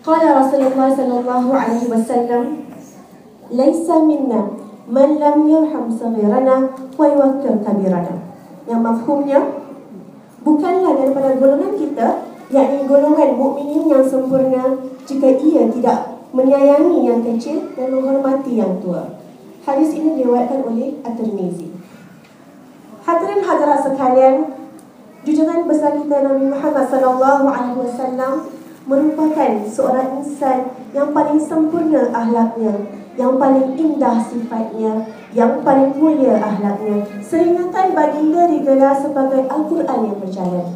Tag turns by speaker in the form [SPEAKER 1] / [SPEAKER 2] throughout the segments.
[SPEAKER 1] Qala Rasulullah sallallahu alaihi wasallam, "Laisa minna man lam yarham saghirana wa yuwaqqir kabirana." Yang mafhumnya, bukanlah daripada golongan kita, yakni golongan mukminin yang sempurna, jika ia tidak menyayangi yang kecil dan menghormati yang tua. Hadis ini diriwayatkan oleh At-Tirmizi. Hadirin hadirat sekalian, junjungan besar kita Nabi Muhammad sallallahu alaihi wasallam merupakan seorang insan yang paling sempurna akhlaknya, yang paling indah sifatnya, yang paling mulia akhlaknya, seringatan baginda digelar sebagai Al-Quran yang berjalan.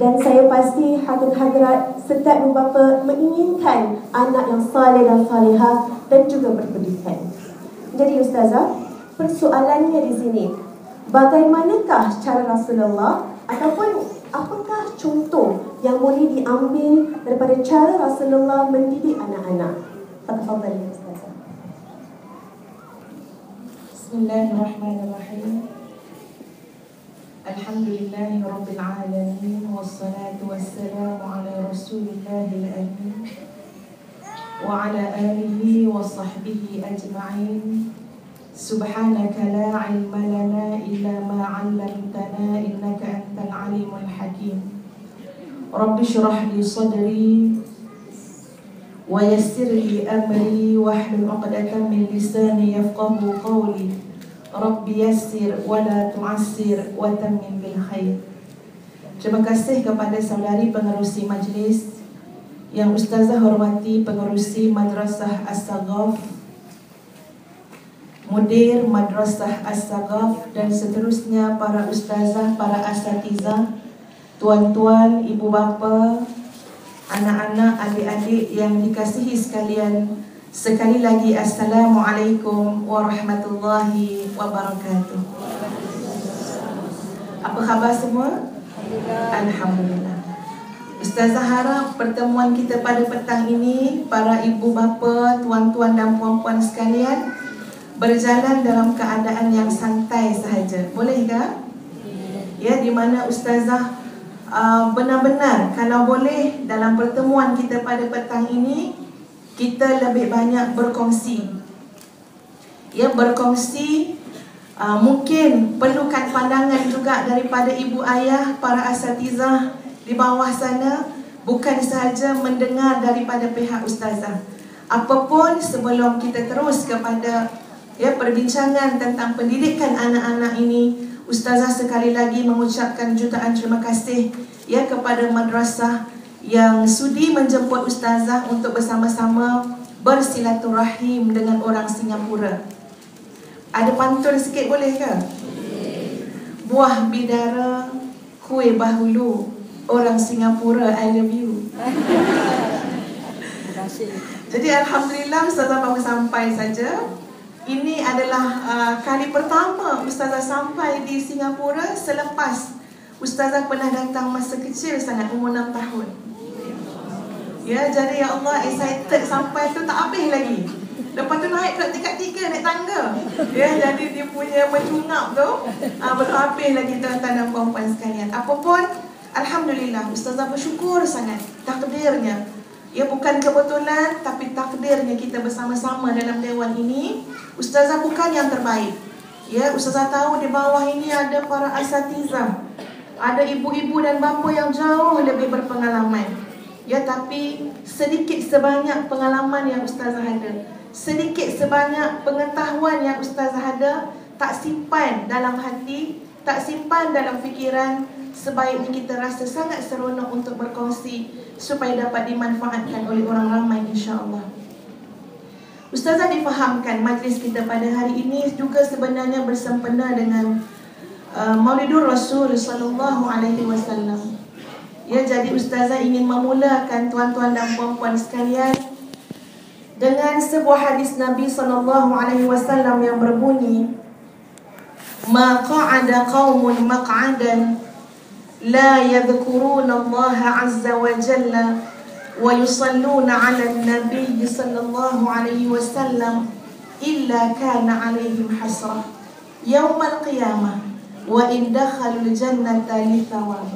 [SPEAKER 1] Dan saya pasti hadirat setiap ibu bapa menginginkan anak yang saleh dan salihah dan juga berpendidikan. Jadi Ustazah, persoalannya di sini, bagaimanakah cara Rasulullah ataupun apakah contoh yang boleh diambil daripada cara Rasulullah mendidik anak-anak? Tafadhali Ustazah.
[SPEAKER 2] Bismillahirrahmanirrahim. Alhamdulillahi Rabbil Alamin. Wassalatu wassalamu ala Rasulillahil Amin wa ala alihi wa sahbihi ajma'in. Subhanaka la ilma lana illa ma 'allamtana innaka antal alimul hakim. Rabbi shrah li sadri wa yassir li amri wahlul 'uqdatam min lisani yafqahu qawli. Rabbi yassir wa la tu'assir wa tammim bil khair. Terima kasih kepada saudari pengerusi majlis yang Ustazah hormati, pengerusi Madrasah As-Saghaf, Mudir Madrasah As-Saghaf, dan seterusnya para ustazah, para asatizah, tuan-tuan, ibu bapa, anak-anak, adik-adik yang dikasihi sekalian. Sekali lagi, Assalamualaikum warahmatullahi wabarakatuh. Apa khabar semua? Alhamdulillah. Ustazah harap pertemuan kita pada petang ini, para ibu bapa, tuan-tuan dan puan-puan sekalian, berjalan dalam keadaan yang santai sahaja. Bolehkah? Ya, di mana Ustazah benar-benar kalau boleh dalam pertemuan kita pada petang ini, kita lebih banyak berkongsi. Ya, berkongsi, mungkin perlukan pandangan juga daripada ibu ayah, para asatizah di bawah sana, bukan sahaja mendengar daripada pihak Ustazah. Apapun, sebelum kita terus kepada perbincangan tentang pendidikan anak-anak ini, Ustazah sekali lagi mengucapkan jutaan terima kasih kepada madrasah yang sudi menjemput Ustazah untuk bersama-sama bersilaturahim dengan orang Singapura. Ada pantun sikit boleh ke? Buah bidara, kuih bahulu, orang Singapura, I love you. Terima kasih. Jadi Alhamdulillah Ustazah baru sampai saja. Ini adalah kali pertama Ustazah sampai di Singapura selepas Ustazah pernah datang masa kecil sangat, umur 6 tahun. Ya, jadi ya Allah, excited sampai tu tak habis lagi. Lepas tu naik ke tingkat 3, naik tangga. Ya, jadi dia punya mencungap tu belum habis lagi tuan-tuan dan puan-puan sekalian. Apapun, Alhamdulillah, Ustazah bersyukur sangat takdirnya. Ya, bukan kebetulan, tapi takdirnya kita bersama-sama dalam dewan ini. Ustazah bukan yang terbaik. Ya, Ustazah tahu di bawah ini ada para asatizah, ada ibu-ibu dan bapa yang jauh lebih berpengalaman. Ya, tapi sedikit sebanyak pengalaman yang Ustazah ada, sedikit sebanyak pengetahuan yang Ustazah ada, tak simpan dalam hati, tak simpan dalam fikiran. Sebaiknya kita rasa sangat seronok untuk berkongsi supaya dapat dimanfaatkan oleh orang ramai, insya-Allah. Ustazah difahamkan majlis kita pada hari ini juga sebenarnya bersempena dengan Maulidur Rasul sallallahu alaihi wasallam. Ya, jadi Ustazah ingin memulakan tuan-tuan dan puan-puan sekalian dengan sebuah hadis Nabi sallallahu alaihi wasallam yang berbunyi, "Ma qa'ada qaumun maq'adan la yadhkuruna Allah azza wa jalla wa yusalluna 'ala an-nabiy sallallahu alaihi wasallam illa kana 'alaihim hasrah yawm al-qiyamah wa in dakhalul jannata li thawab."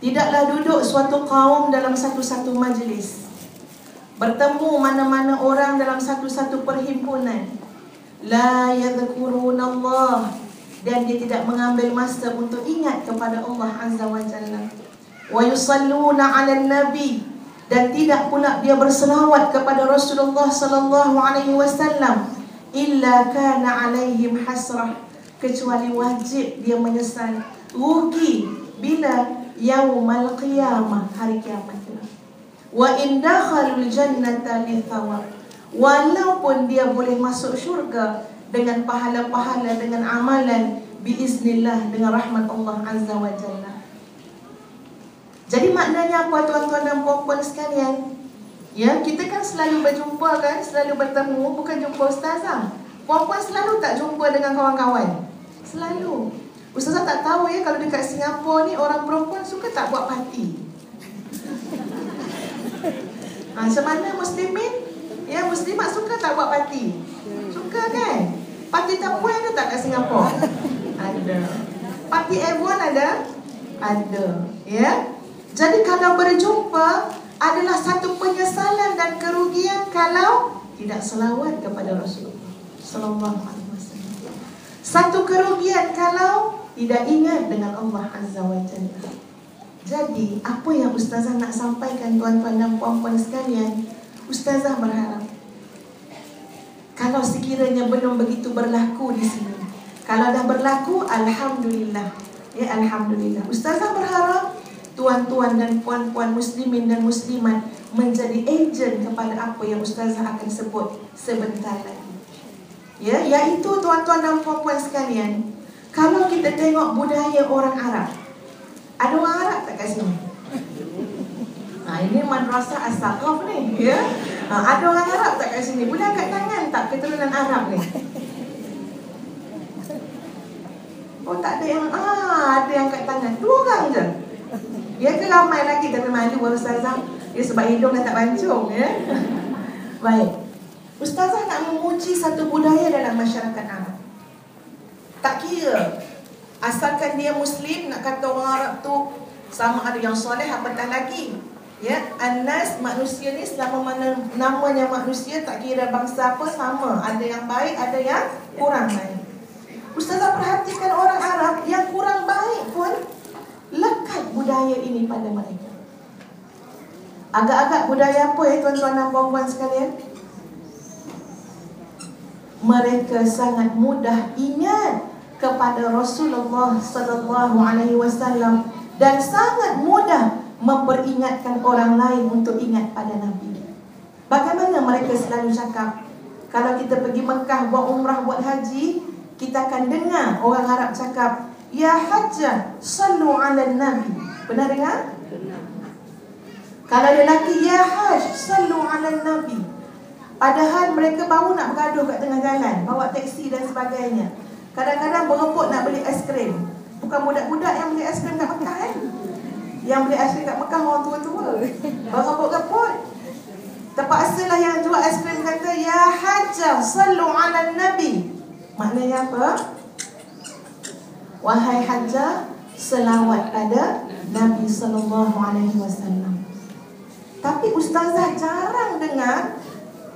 [SPEAKER 2] Tidaklah duduk suatu kaum dalam satu-satu majlis, bertemu mana-mana orang dalam satu-satu perhimpunan, la yadhkurunallah, dan dia tidak mengambil masa untuk ingat kepada Allah Azza wa Jalla. Wa yusalluna 'alan nabi, dan tidak pula dia berselawat kepada Rasulullah sallallahu alaihi wasallam, illa kana 'alaihim hasrah, kecuali wajib dia menyesal, rugi bila yaumal qiyamah, hari kiamat. Wa in dakhalul jannata lithawab, walaupun dia boleh masuk syurga dengan pahala-pahala, dengan amalan biiznillah, dengan rahmat Allah Azza wa Jalla. Jadi maknanya apa tuan-tuan dan puan-puan sekalian? Ya, kita kan selalu berjumpa kan, selalu bertemu, bukan jumpa ustazah. Puan-puan selalu tak jumpa dengan kawan-kawan? Selalu. Ustazah tak tahu ya, kalau dekat Singapura ni orang perempuan suka tak buat parti. Macam mana muslimin? Ya, muslimat suka tak buat parti? Suka kan? Parti Tapui ada tak kat Singapura? Ada. Parti Avon ada? Ada. Ya. Jadi kalau berjumpa adalah satu penyesalan dan kerugian kalau tidak selawat kepada Rasulullah sallallahu alaihi wasallam. Satu kerugian kalau tidak ingat dengan Allah Azza wa Jalla. Jadi, apa yang ustazah nak sampaikan tuan-tuan dan puan-puan sekalian, ustazah berharap kalau sekiranya belum begitu berlaku di sini, kalau dah berlaku, alhamdulillah. Ya, alhamdulillah. Ustazah berharap tuan-tuan dan puan-puan muslimin dan muslimat menjadi ejen kepada apa yang ustazah akan sebut sebentar lagi. Ya, iaitu tuan-tuan dan puan-puan sekalian, kalau kita tengok budaya orang Arab, ada orang Arab tak kat sini? Ini madrasah as-saqaf ni, ya. Ada orang Arab tak kat sini? Boleh angkat tangan tak keturunan Arab ni? Oh, tak ada yang ada yang angkat tangan. 2 orang je. Ya ke ramai lagi, tapi malu ustazah. Ya, sebab hidung dah tak bancung, ya. Baik. Ustazah nak memuji satu budaya dalam masyarakat Arab. Tak kira asalkan dia Muslim, nak kata orang Arab tu sama ada yang soleh apatah lagi. Ya, An-Nas, manusia ni selama mana namanya manusia, tak kira bangsa apa, sama. Ada yang baik, ada yang kurang baik. Ustazah perhatikan orang Arab yang kurang baik pun lekat budaya ini pada mereka. Agak-agak budaya apa ya tuan-tuan dan puan-puan sekalian? Mereka sangat mudah ingat kepada Rasulullah sallallahu alaihi wasallam dan sangat mudah memperingatkan orang lain untuk ingat pada Nabi. Bagaimana mereka selalu cakap? Kalau kita pergi Mekah buat umrah, buat haji, kita akan dengar orang Arab cakap, ya hajjah, sallu ala Nabi. Pernah dengar? Kalau lelaki, ya hajj, sallu ala Nabi. Padahal mereka baru nak bergaduh kat tengah jalan, bawa teksi dan sebagainya. Kadang-kadang berebut nak beli aiskrim. Bukan budak-budak yang beli aiskrim kat Mekah Yang beli aiskrim kat Mekah orang tua-tua. Berebut-rebut. Terpaksalah yang jual aiskrim kata, ya hajjah, sallu ala Nabi. Maknanya apa? Wahai hajjah, selawat pada Nabi sallallahu alaihi wasallam. Tapi ustazah jarang dengar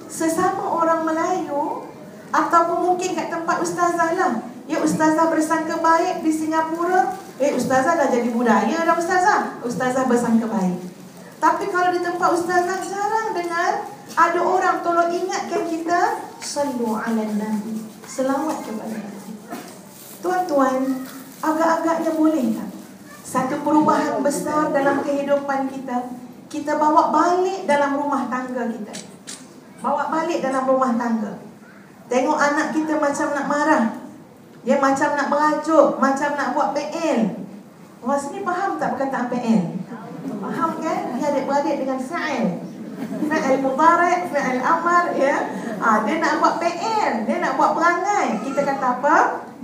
[SPEAKER 2] sesama orang Melayu, ataupun mungkin kat tempat ustazah lah. Ya, ustazah bersangka baik di Singapura. Ustazah dah jadi budaya dah ustazah. Ustazah bersangka baik. Tapi kalau di tempat ustazah jarang dengar ada orang tolong ingatkan kita, sallu ala Nabi, selawat kepada Nabi. Tuan-tuan, agak-agaknya boleh tak satu perubahan besar dalam kehidupan kita, kita bawa balik dalam rumah tangga kita. Bawa balik dalam rumah tangga. Tengok anak kita macam nak marah, dia macam nak merajuk, macam nak buat PL. Orang sini faham tak perkataan PL? Faham kan? Dia adik-beradik dengan fa'il. Fa'il mudhari', fa'il amar, ya. Dia nak buat PL, dia nak buat perangai. Kita kata apa?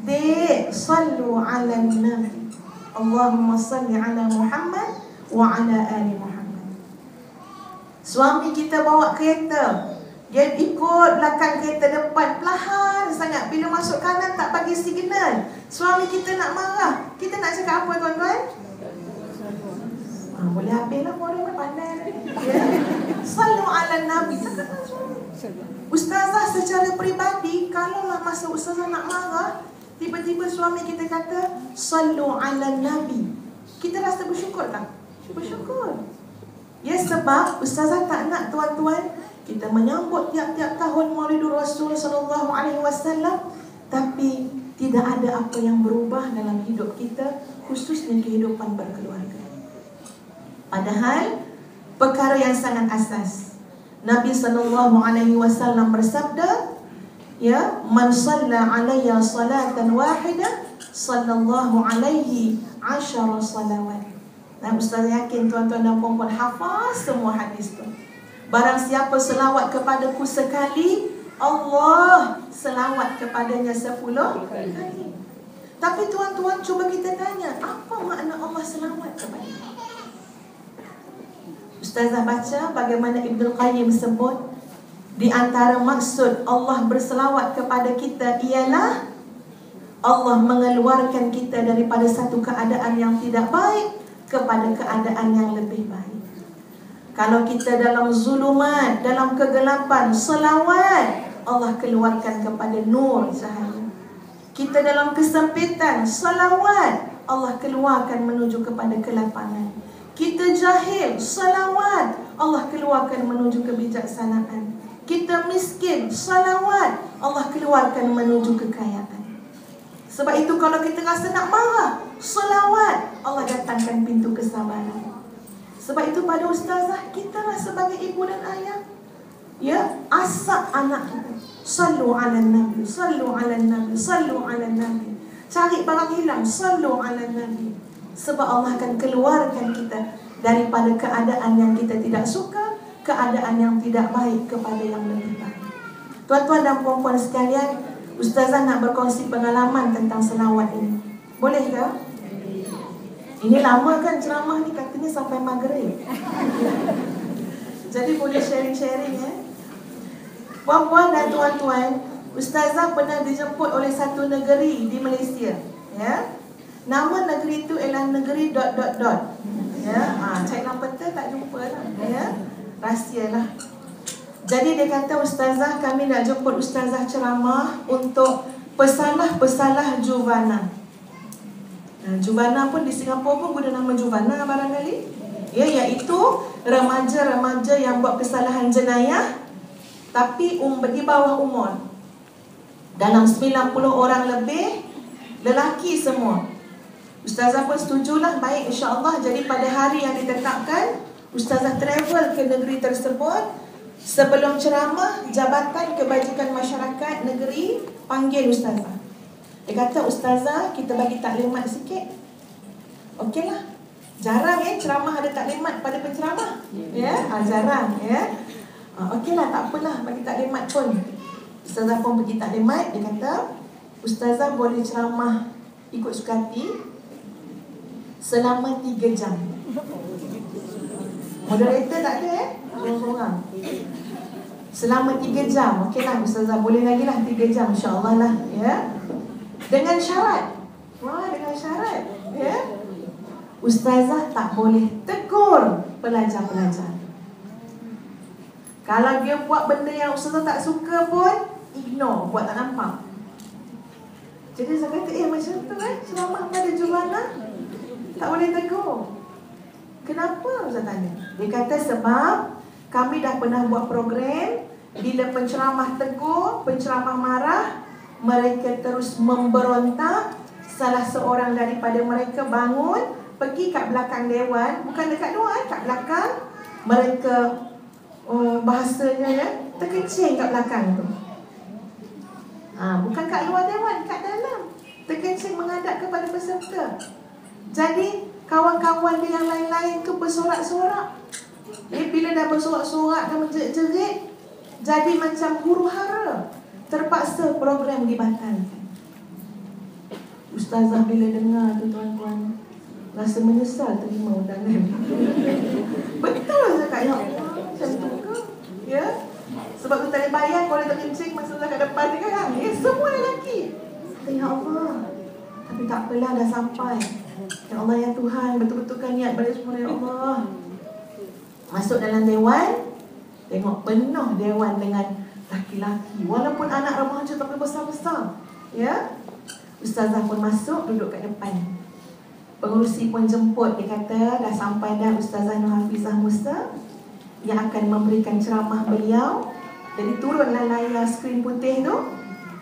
[SPEAKER 2] Dek, sallu ala Nabi. Allahumma salli ala Muhammad wa ala ali Muhammad. Suami kita bawa kereta, dia ikut belakang kereta depan perlahan sangat. Bila masuk kanan tak bagi signal. Suami kita nak marah, kita nak cakap apa tuan-tuan? boleh habis lah orang yang pandai. Ya. Sallu ala Nabi. Cakap suami. Ustazah secara peribadi, kalaulah masa ustazah nak marah, tiba-tiba suami kita kata sallu ala Nabi, kita rasa bersyukur tak? Bersyukur. Ya, sebab ustazah tak nak tuan-tuan kita menyambut tiap-tiap tahun Maulidur Rasul sallallahu alaihi wasallam, tapi tidak ada apa yang berubah dalam hidup kita, khususnya kehidupan berkeluarga. Padahal perkara yang sangat asas. Nabi sallallahu alaihi wasallam bersabda, ya, man shalla alayya salatan wahidah sallallahu alaihi 10 salawat. Dan ustaz yakin tuan-tuan dan puan-puan hafaz semua hadis tu. Barang siapa selawat kepadaku sekali, Allah selawat kepadanya 10 kali. Tapi tuan-tuan, cuba kita tanya, apa makna Allah selawat kepadanya? Ustazah baca bagaimana Ibnu Qayyim sebut, di antara maksud Allah berselawat kepada kita ialah Allah mengeluarkan kita daripada satu keadaan yang tidak baik kepada keadaan yang lebih baik. Kalau kita dalam zulumat, dalam kegelapan, selawat, Allah keluarkan kepada nur cahaya. Kita dalam kesempitan, selawat, Allah keluarkan menuju kepada kelapangan. Kita jahil, selawat, Allah keluarkan menuju kebijaksanaan. Kita miskin, selawat, Allah keluarkan menuju kekayaan. Sebab itu kalau kita rasa nak marah, selawat, Allah datangkan pintu kesabaran. Sebab itu pada ustazah, kita lah sebagai ibu dan ayah, ya, asap anak kita, sallu ala Nabi, sallu ala Nabi, sallu ala Nabi. Cari barang hilang, sallu ala Nabi. Sebab Allah akan keluarkan kita daripada keadaan yang kita tidak suka, keadaan yang tidak baik kepada yang lebih baik. Tuan-tuan dan puan-puan sekalian, ustazah nak berkongsi pengalaman tentang selawat ini. Boleh ke? Ini lama kan ceramah ni, katanya sampai maghrib. Jadi boleh sharing-sharing ya. Puan-puan dan tuan-tuan, ustazah pernah dijemput oleh satu negeri di Malaysia, ya. Nama negeri itu ialah negeri ... Ya, cek dalam peta tak jumpa lah, ya. Rahsialah. Jadi dia kata, ustazah, kami nak jemput ustazah ceramah untuk pesalah-pesalah Juvana. Juvana pun di Singapura pun guna nama Juvana barangkali, ya, iaitu remaja-remaja yang buat kesalahan jenayah tapi di bawah umur. Dalam 90 orang lebih, lelaki semua. Ustazah pun setujulah, baik insya-Allah. Jadi pada hari yang ditetapkan, ustazah travel ke negeri tersebut. Sebelum ceramah, Jabatan Kebajikan Masyarakat Negeri panggil ustazah. Dia kata, ustazah, kita bagi taklimat sikit. Okeylah. Jarang ceramah ada taklimat pada penceramah. Ya, jarang ya. Okeylah, tak apalah, bagi taklimat pun. Ustazah pun pergi taklimat. Dia kata, ustazah boleh ceramah ikut sukati selama 3 jam. Moderator tak ada sorang-sorang. Selama 3 jam. Okeylah, ustazah boleh lagi lah 3 jam, insya-Allah lah, ya. Dengan syarat. Dengan syarat, ya. Ustazah tak boleh tegur pelajar-pelajar. Kalau dia buat benda yang ustazah tak suka pun, ignore, buat tak nampak. Jadi saya kata, macam tu ceramah pada Juvana tak boleh tegur. Kenapa, ustaz tanya? Dia kata sebab kami dah pernah buat program, bila penceramah tegur, penceramah marah, mereka terus memberontak. Salah seorang daripada mereka bangun, pergi kat belakang dewan, bukan dekat luar, kat belakang. Mereka bahasanya terkencing kat belakang tu. Bukan kat luar dewan, kat dalam. Terkencing menghadap kepada peserta. Jadi kawan-kawan dia yang lain-lain tu bersorak-sorak. Bila dah bersorak-sorak dan menjerit-jerit, jadi macam huru-hara. Terpaksa program dibatalkan. Ustazah bila dengar tu, tuan-tuan, rasa menyesal terima undangan. Betul cakap, ya Allah, macam tu ke? Ya. Sebab tu tak bayang kalau tak kencing masa kat depan ni kan. Semua lelaki. Ya Allah. Tapi tak apalah, dah sampai. Ya Allah ya Tuhan, betul-betulkan niat balik semua ya Allah. Masuk dalam dewan, tengok penuh dewan dengan laki-laki, walaupun anak remaja tapi besar-besar. Ya, ustazah pun masuk, duduk kat depan. Pengurusi pun jemput, dia kata dah sampai dah Ustazah Nur Hafizah Musa yang akan memberikan ceramah beliau. Jadi turunlah layar skrin putih tu,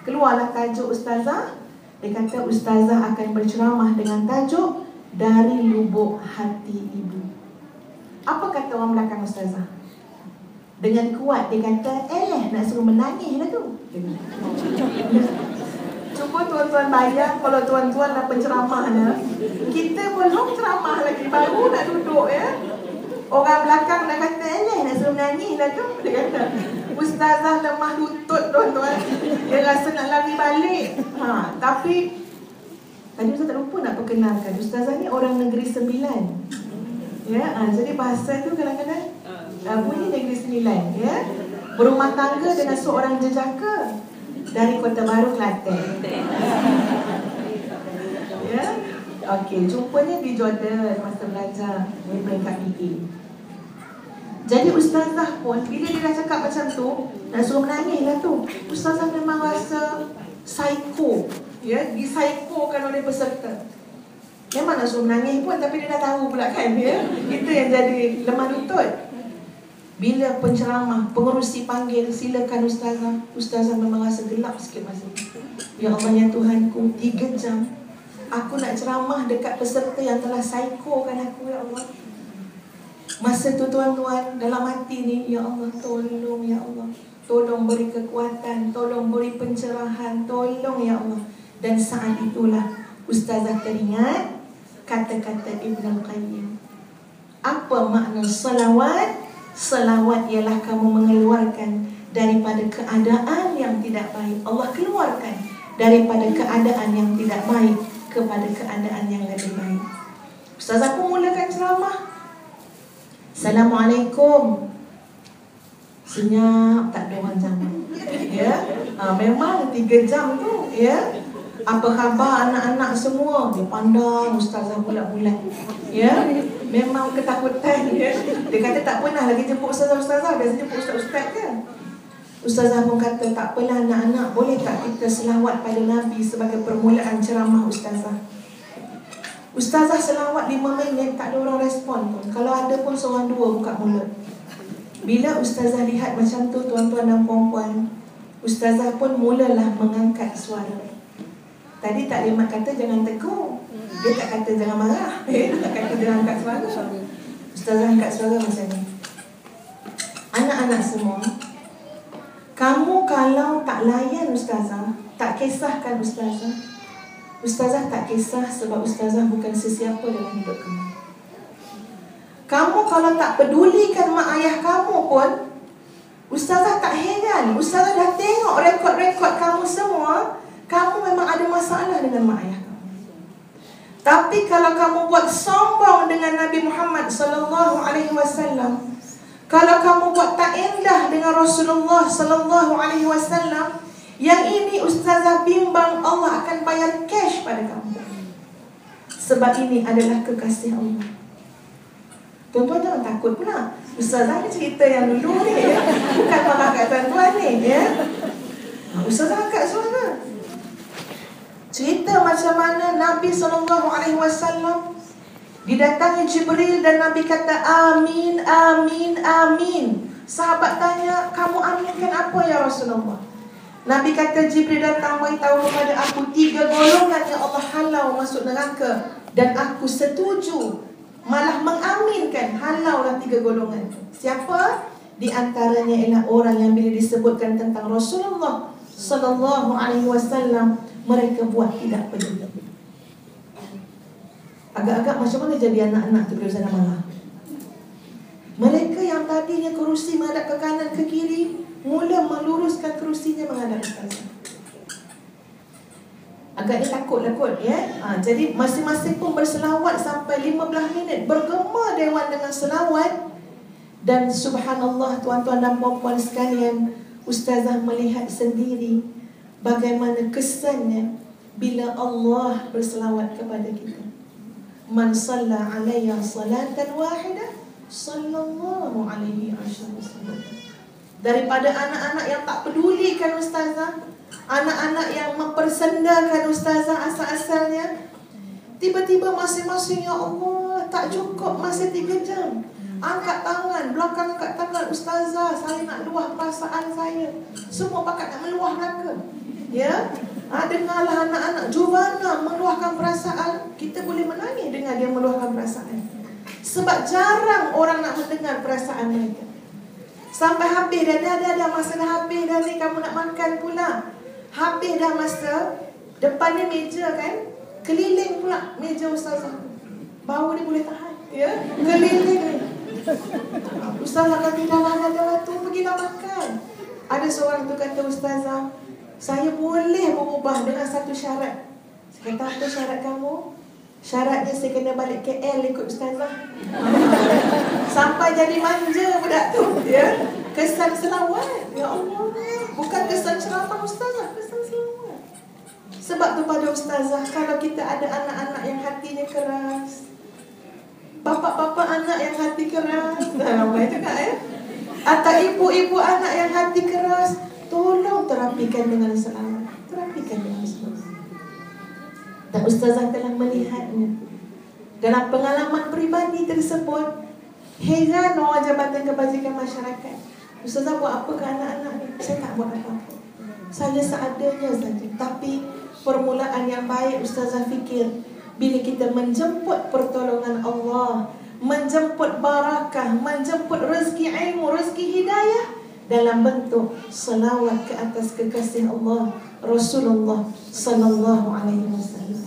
[SPEAKER 2] keluarlah tajuk ustazah. Dia kata ustazah akan berceramah dengan tajuk Dari Lubuk Hati Ibu. Apa kata orang belakang ustazah? Dengan kuat dia kata, nak suruh menangis lah tu. Cuba tuan-tuan bayang kalau tuan-tuan dah penceramahnya, kita belum ceramah lagi, baru nak duduk ya. Orang belakang dah kata, nak suruh menangis lah tu. Dia kata, ustazah lemah lutut tuan-tuan. Dia rasa nak lari balik. Tapi tadi ustazah tak lupa nak perkenalkan, ustazah ni orang Negeri Sembilan. Ya, jadi bahasa tu kadang-kadang bunyi Negeri Sembilan, ya. Berumah tangga dengan seorang jejaka dari Kota Baru, Kelantan. Ya. Okey, jumpanya di Jordan masa belajar di peringkat PE. Jadi ustazah pun bila dia dah cakap macam tu, nak suruh menangis lah tu. Ustazah memang rasa psycho, ya, di-psychokan oleh peserta. Memang nak suruh menangis pun, tapi dia dah tahu pula kan, ya. Itu yang jadi lemah lutut. Bila penceramah, pengerusi panggil, silakan ustazah. Ustazah memang rasa gelap sikit masa itu. Ya Allah ya Tuhanku, 3 jam aku nak ceramah dekat peserta yang telah psychokan aku, ya Allah. Masa tu tuan-tuan, dalam hati ni, ya Allah, tolong ya Allah, tolong beri kekuatan, tolong beri pencerahan, tolong ya Allah. Dan saat itulah ustazah teringat kata-kata Ibn Al-Qayyim. Apa makna salawat? Salawat ialah kamu mengeluarkan daripada keadaan yang tidak baik. Allah keluarkan daripada keadaan yang tidak baik kepada keadaan yang lebih baik. Ustazah pun mulakan ceramah. Assalamualaikum. Senyap, tak ada orang zaman. Ya, memang 3 jam tu, ya. Apa khabar anak-anak semua? Dia pandang ustazah bulat-bulat. Ya, memang ketakutan, ya. Dia kata tak pernah lagi jemput ustazah-ustazah, biasa jemput ustaz-ustaz je. Ustazah pun kata, tak apalah anak-anak, boleh tak kita selawat pada Nabi sebagai permulaan ceramah ustazah? Ustazah selawat 5 minit, tak ada orang respon pun. Kalau ada pun seorang dua buka mulut. Bila ustazah lihat macam tu tuan-tuan dan puan-puan, ustazah pun mulalah mengangkat suara. Tadi tak Limat kata jangan tegur, dia tak kata jangan marah, dia tak kata jangan angkat suara. Ustazah angkat suara macam ni. Anak-anak semua, kamu kalau tak layan ustazah, tak kisahkan ustazah, ustazah tak kisah sebab ustazah bukan sesiapa dalam hidup kamu. Kamu kalau tak pedulikan mak ayah kamu pun, ustazah tak heran. Ustazah dah tengok rekod-rekod kamu semua, kamu memang ada masalah dengan mak ayah kamu. Tapi kalau kamu buat sombong dengan Nabi Muhammad SAW, kalau kamu buat tak indah dengan Rasulullah SAW, yang ini ustazah bimbang Allah akan bayar cash pada kamu. Sebab ini adalah kekasih Allah. Tuan-tuan jangan takut pula. Ustazah ni cerita yang dulu ni, ya. Bukan marah kat tuan-tuan ni, ya. Ustazah angkat suara. Cerita macam mana Nabi SAW didatangi Jibril dan Nabi kata amin, amin, amin. Sahabat tanya, kamu aminkan apa ya Rasulullah? Nabi kata, Jibril datang beritahu kepada aku 3 golongan yang Allah halau masuk neraka, dan aku setuju, malah mengaminkan halaulah 3 golongan. Siapa? Di antaranya ialah orang yang bila disebutkan tentang Rasulullah SAW, mereka buat tidak peduli. Agak-agak macam mana jadi anak-anak tu bila sana marah. Mereka yang tadinya kerusi menghadap ke kanan ke kiri, mula meluruskan kerusinya menghadap ke kanan. Agaknya takutlah kot, ya. Jadi masing-masing pun berselawat sampai 15 minit. Bergema dewan dengan selawat. Dan subhanallah tuan-tuan dan puan-puan sekalian, ustazah melihat sendiri bagaimana kesannya bila Allah berselawat kepada kita. Man shalla alayya salatan wahidah sallallahu alaihi wasallam. Daripada anak-anak yang tak pedulikan ustazah, anak-anak yang mempersendakan ustazah asal-asalnya, tiba-tiba masing-masing, ya Allah, tak cukup masih 3 jam, angkat tangan, belakang angkat tangan, ustazah, saya nak luah perasaan saya. Semua pakat nak meluah belaka. Ya, dengarlah anak-anak Jovana meluahkan perasaan. Kita boleh menangis dengar dia meluahkan perasaan. Sebab jarang orang nak mendengar perasaan mereka. Sampai habis dah masa dah habis dah ni, kamu nak makan pula. Habis dah masa, depan ni meja kan, keliling pula meja ustazah. Bau ni boleh tahan, ya, keliling ni. Ustazah kata dah tu pergilah makan. Ada seorang tu kata, ustazah, saya boleh berubah dengan satu syarat. Saya kata, apa syarat kamu? Syaratnya saya kena balik KL ikut ustazah. Sampai jadi manja budak tu, ya. Kesan selawat, ya Allah. Bukan kesan ceramah ustazah, kesan selawat. Sebab tu pada ustazah, kalau kita ada anak-anak yang hatinya keras, bapa-bapa anak yang hati keras, ramai juga ya. Atau ibu-ibu anak yang hati keras, tolong terapikan dengan selawat. Terapikan dengan selawat. Dan ustazah telah melihatnya. Dalam pengalaman peribadi tersebut, Hezano Jabatan Kebajikan Masyarakat, ustazah buat apa ke anak-anak ni? Saya tak buat apa-apa, saya seadanya saja. Tapi permulaan yang baik, ustazah fikir, bila kita menjemput pertolongan Allah, menjemput barakah, menjemput rezeki ilmu, rezeki hidayah dalam bentuk selawat ke atas kekasih Allah Rasulullah sallallahu alaihi wasallam.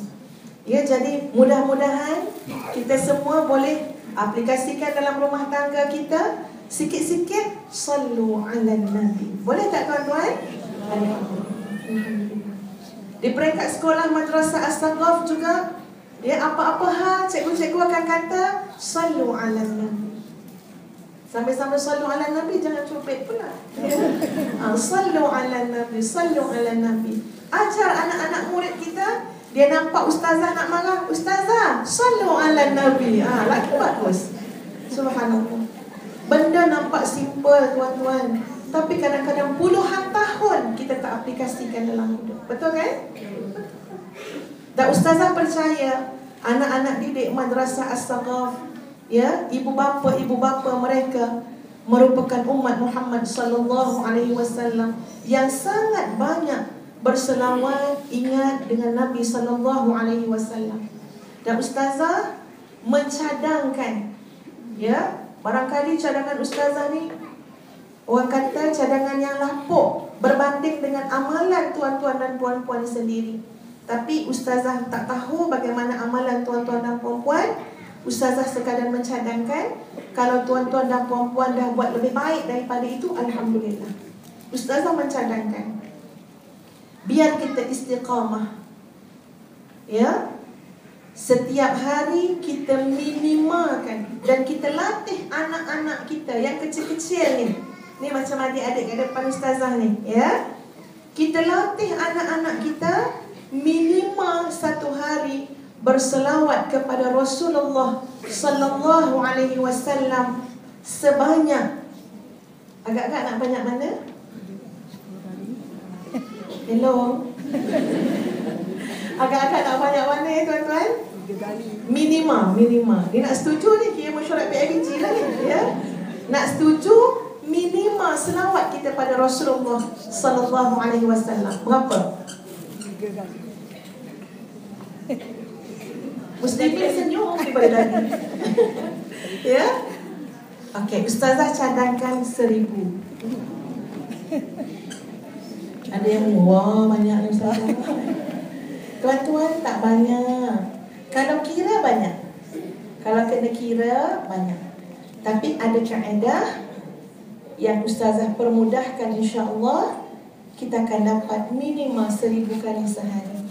[SPEAKER 2] Ya, jadi mudah-mudahan kita semua boleh aplikasikan dalam rumah tangga kita sikit-sikit sallu ala nabi. Boleh tak tuan-tuan? Di peringkat sekolah madrasah As-Saghaf juga, ya, apa-apa hal cikgu-cikgu akan kata sallu ala nabi. Sambil-sambil sallu ala nabi, jangan cupit pula. Sallu ala nabi, sallu ala nabi. Ajar anak-anak murid kita, dia nampak ustazah nak marah, ustazah sallu ala nabi. Lagi bagus. Subhanallah. Benda nampak simple tuan-tuan, tapi kadang-kadang puluhan tahun kita tak aplikasikan dalam hidup. Betul kan? Dan ustazah percaya anak-anak didik madrasah As-Saghaf, ya, ibu bapa mereka merupakan umat Muhammad sallallahu alaihi wasallam yang sangat banyak berselawat ingat dengan Nabi sallallahu alaihi wasallam. Dan ustazah mencadangkan, ya, barangkali cadangan ustazah ni orang kata cadangan yang lapuk berbanding dengan amalan tuan-tuan dan puan-puan sendiri. Tapi ustazah tak tahu bagaimana amalan tuan-tuan dan puan-puan. Ustazah sekadar mencadangkan, kalau tuan-tuan dan puan-puan dah buat lebih baik daripada itu, alhamdulillah. Ustazah mencadangkan, biar kita istiqamah, ya, setiap hari kita minimalkan dan kita latih anak-anak kita yang kecil-kecil ni. Ni macam adik-adik kat depan ustazah ni, ya. Kita latih anak-anak kita minimal satu hari berselawat kepada Rasulullah sallallahu alaihi wasallam sebanyak, agak-agak nak banyak mana? Hello. Agak-agak nak banyak mana tuan-tuan?
[SPEAKER 3] 3 kali.
[SPEAKER 2] Minimal. Dia nak setuju ni, kira mesyuarat PIBG lah ni, ya. Nak setuju minimal selawat kita pada Rasulullah sallallahu alaihi wasallam. Berapa?
[SPEAKER 3] 3 kali.
[SPEAKER 2] Muslimin senyum daripada lagi. Ya. Okey, ustazah cadangkan 1000. Ada yang wah banyak ni ustazah. Tuan-tuan tak banyak. Kalau kira banyak. Kalau kena kira banyak. Tapi ada kaedah yang ustazah permudahkan, insya-Allah kita akan dapat minimal 1000 kali sehari.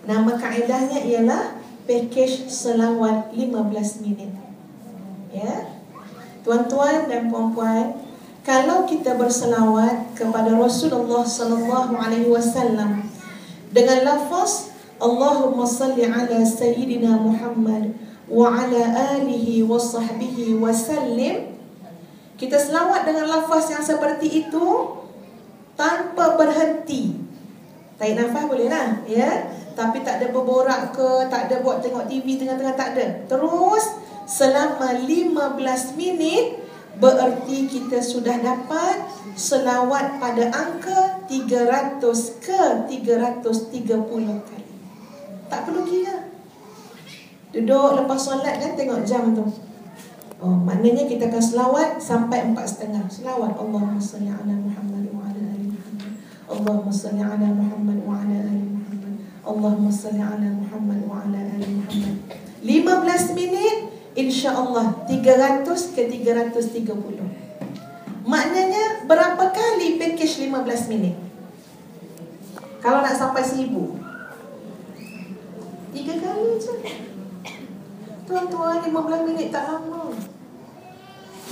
[SPEAKER 2] Nama kaedahnya ialah package selawat 15 minit. Ya. Tuan-tuan dan puan-puan, kalau kita berselawat kepada Rasulullah sallallahu alaihi wasallam dengan lafaz Allahumma salli ala sayyidina Muhammad wa ala alihi wa sahbihi wa sallim. Kita selawat dengan lafaz yang seperti itu tanpa berhenti. Tarik nafas boleh lah, ya. Tapi tak ada berborak ke, tak ada buat tengok TV tengah-tengah, tak ada. Terus selama 15 minit, bererti kita sudah dapat selawat pada angka 300 ke 330 kali. Tak perlu kira. Duduk lepas solat kan, tengok jam tu. Oh, maknanya kita akan selawat sampai 4.5. Selawat Allahumma salli ala Muhammad wa ala ali Muhammad. Allahumma salli ala Muhammad wa ala ali Muhammad. Allahumma salli ala Muhammad wa ala ali Muhammad. 15 minit, insya-Allah 300 ke 330. Maknanya berapa kali package 15 minit? Kalau nak sampai 1000, 3 kali je. Tuan-tuan, 15 minit tak lama.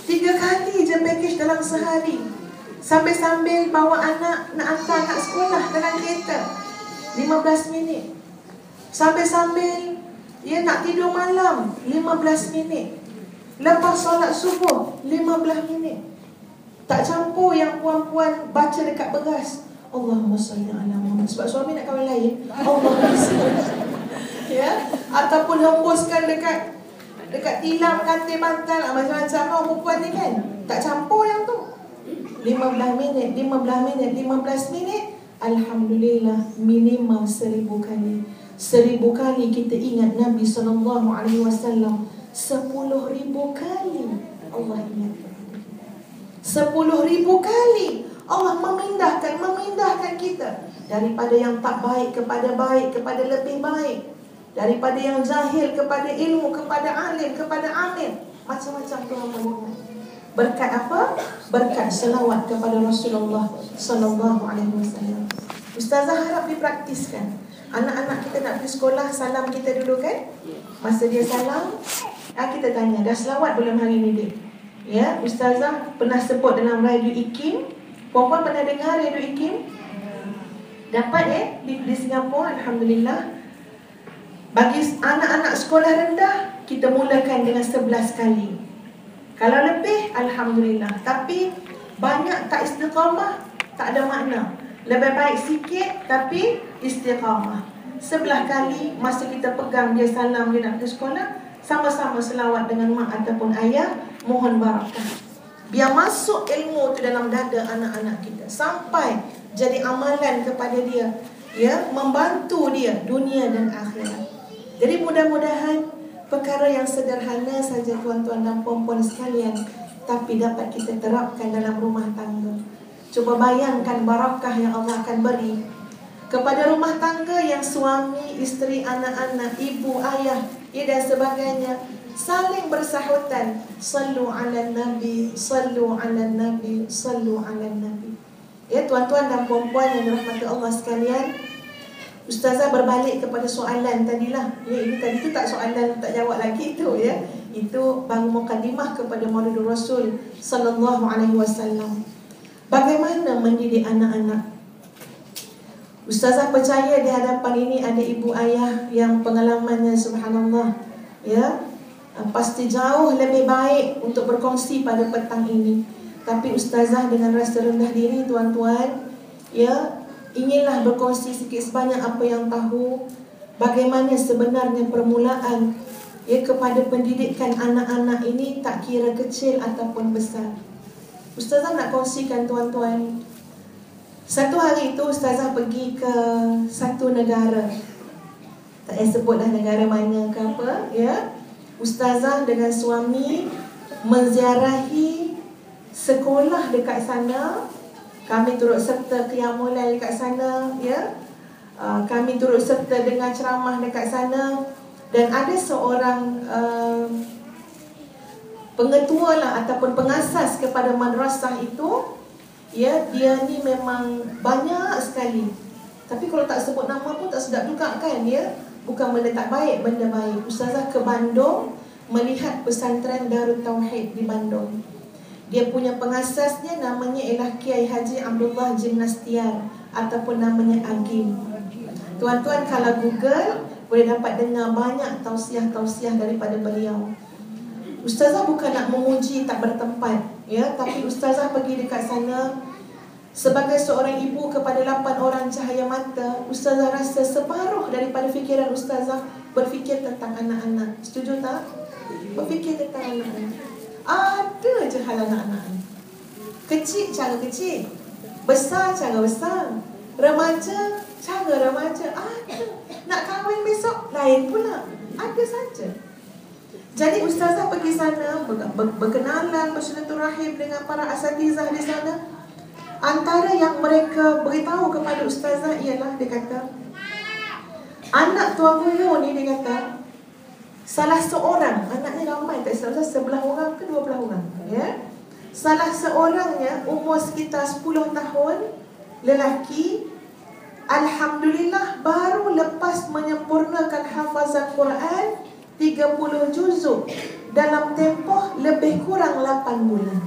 [SPEAKER 2] 3 kali je package dalam sehari. Sambil-sambil bawa anak, nak hantar anak sekolah dalam kereta, 15 minit. Sambil-sambil nak tidur malam, 15 minit. Lepas solat subuh, 15 minit. Tak campur yang puan-puan baca dekat beras, Allahumma salli ala Muhammad. Sebab suami nak kahwin lain, Allahumma salli. Ya, ataupun hembuskan dekat tilam, katil, bantal, macam-macam orang perempuan ni kan. Tak campur yang tu. 15 minit, 15 minit, 15 minit. Alhamdulillah, minimal 1000 kali. 1000 kali kita ingat Nabi SAW. 10,000 kali Allah ingat. 10,000 kali Allah memindahkan kita daripada yang tak baik kepada baik, kepada lebih baik. Daripada yang jahil kepada ilmu, kepada alim, kepada amil. Macam-macam Tuhan mengingat. Berkat apa? Berkat selawat kepada Rasulullah SAW. Ustazah harap dipraktiskan. Anak-anak kita nak pergi sekolah, salam kita dulu kan? Masa dia salam, kita tanya, dah selawat belum hari ni dia? Ya, Ustazah pernah sebut dalam Radio IKIM. Puan-puan pernah dengar Radio IKIM? Dapat di Singapura, Alhamdulillah. Bagi anak-anak sekolah rendah, kita mulakan dengan 11 kali. Kalau lebih, Alhamdulillah. Tapi banyak tak istiqamah, tak ada makna. Lebih baik sikit, tapi istiqamah. 11 kali, masa kita pegang dia salam, dia nak ke sekolah, sama-sama selawat dengan mak ataupun ayah, mohon barakah. Biar masuk ilmu tu dalam dada anak-anak kita, sampai jadi amalan kepada dia, ya, membantu dia dunia dan akhirat. Jadi mudah-mudahan perkara yang sederhana saja tuan-tuan dan puan-puan sekalian, tapi dapat kita terapkan dalam rumah tangga. Cuba bayangkan barakah yang Allah akan beri kepada rumah tangga yang suami, isteri, anak-anak, ibu, ayah, dan sebagainya saling bersahutan. Sallu ala Nabi, sallu ala Nabi, sallu ala Nabi. Ya tuan-tuan dan puan-puan yang dirahmati Allah sekalian, Ustazah berbalik kepada soalan tadilah. Ya, ini tadi tu tak soalan tak jawab lagi tu, ya. Itu baru mukadimah kepada Maulidul Rasul sallallahu alaihi wasallam. Bagaimana mendidik anak-anak? Ustazah percaya di hadapan ini ada ibu ayah yang pengalamannya subhanallah, ya, pasti jauh lebih baik untuk berkongsi pada petang ini. Tapi Ustazah dengan rasa rendah diri tuan-tuan, ya, inginlah berkongsi sikit sebanyak apa yang tahu bagaimana sebenarnya permulaan, ya, kepada pendidikan anak-anak ini, tak kira kecil ataupun besar. Ustazah nak kongsikan tuan-tuan. Satu hari itu Ustazah pergi ke satu negara, tak payah sebutlah negara mana ke apa, ya. Ustazah dengan suami menziarahi sekolah dekat sana. Kami turut serta qiyamul lail dekat sana, ya. Kami turut serta dengan ceramah dekat sana. Dan ada seorang pengetua lah ataupun pengasas kepada madrasah itu, ya, dia ni memang banyak sekali. Tapi kalau tak sebut nama pun tak sedap juga kan, ya. Bukan benda tak baik, benda baik. Ustazah ke Bandung melihat pesantren Darut Tauhid di Bandung. Dia punya pengasasnya namanya ialah Kiai Haji Abdullah Jimnastiar ataupun namanya Agim. Tuan-tuan kalau Google boleh dapat dengar banyak tausiah-tausiah daripada beliau. Ustazah bukan nak memuji tak bertempat, ya, tapi ustazah pergi dekat sana sebagai seorang ibu kepada 8 orang cahaya mata. Ustazah rasa separuh daripada fikiran ustazah berfikir tentang anak-anak. Setuju tak? Berfikir tentang anak-anak. Ada je hal anak-anak. Kecil cara kecil, besar cara besar, remaja cara remaja. Ada. Nak kahwin besok lain pula. Ada saja. Jadi ustazah pergi sana, berkenalan, bersilaturahim dengan para asatizah di sana. Antara yang mereka beritahu kepada ustazah ialah, dia kata, anak Tuan Guru ni, dia kata, salah seorang, anaknya ramai, tak salah 11 orang ke 12 orang, ya. Salah seorangnya umur sekitar 10 tahun, lelaki, alhamdulillah baru lepas menyempurnakan hafazan Quran 30 juzuk dalam tempoh lebih kurang 8 bulan.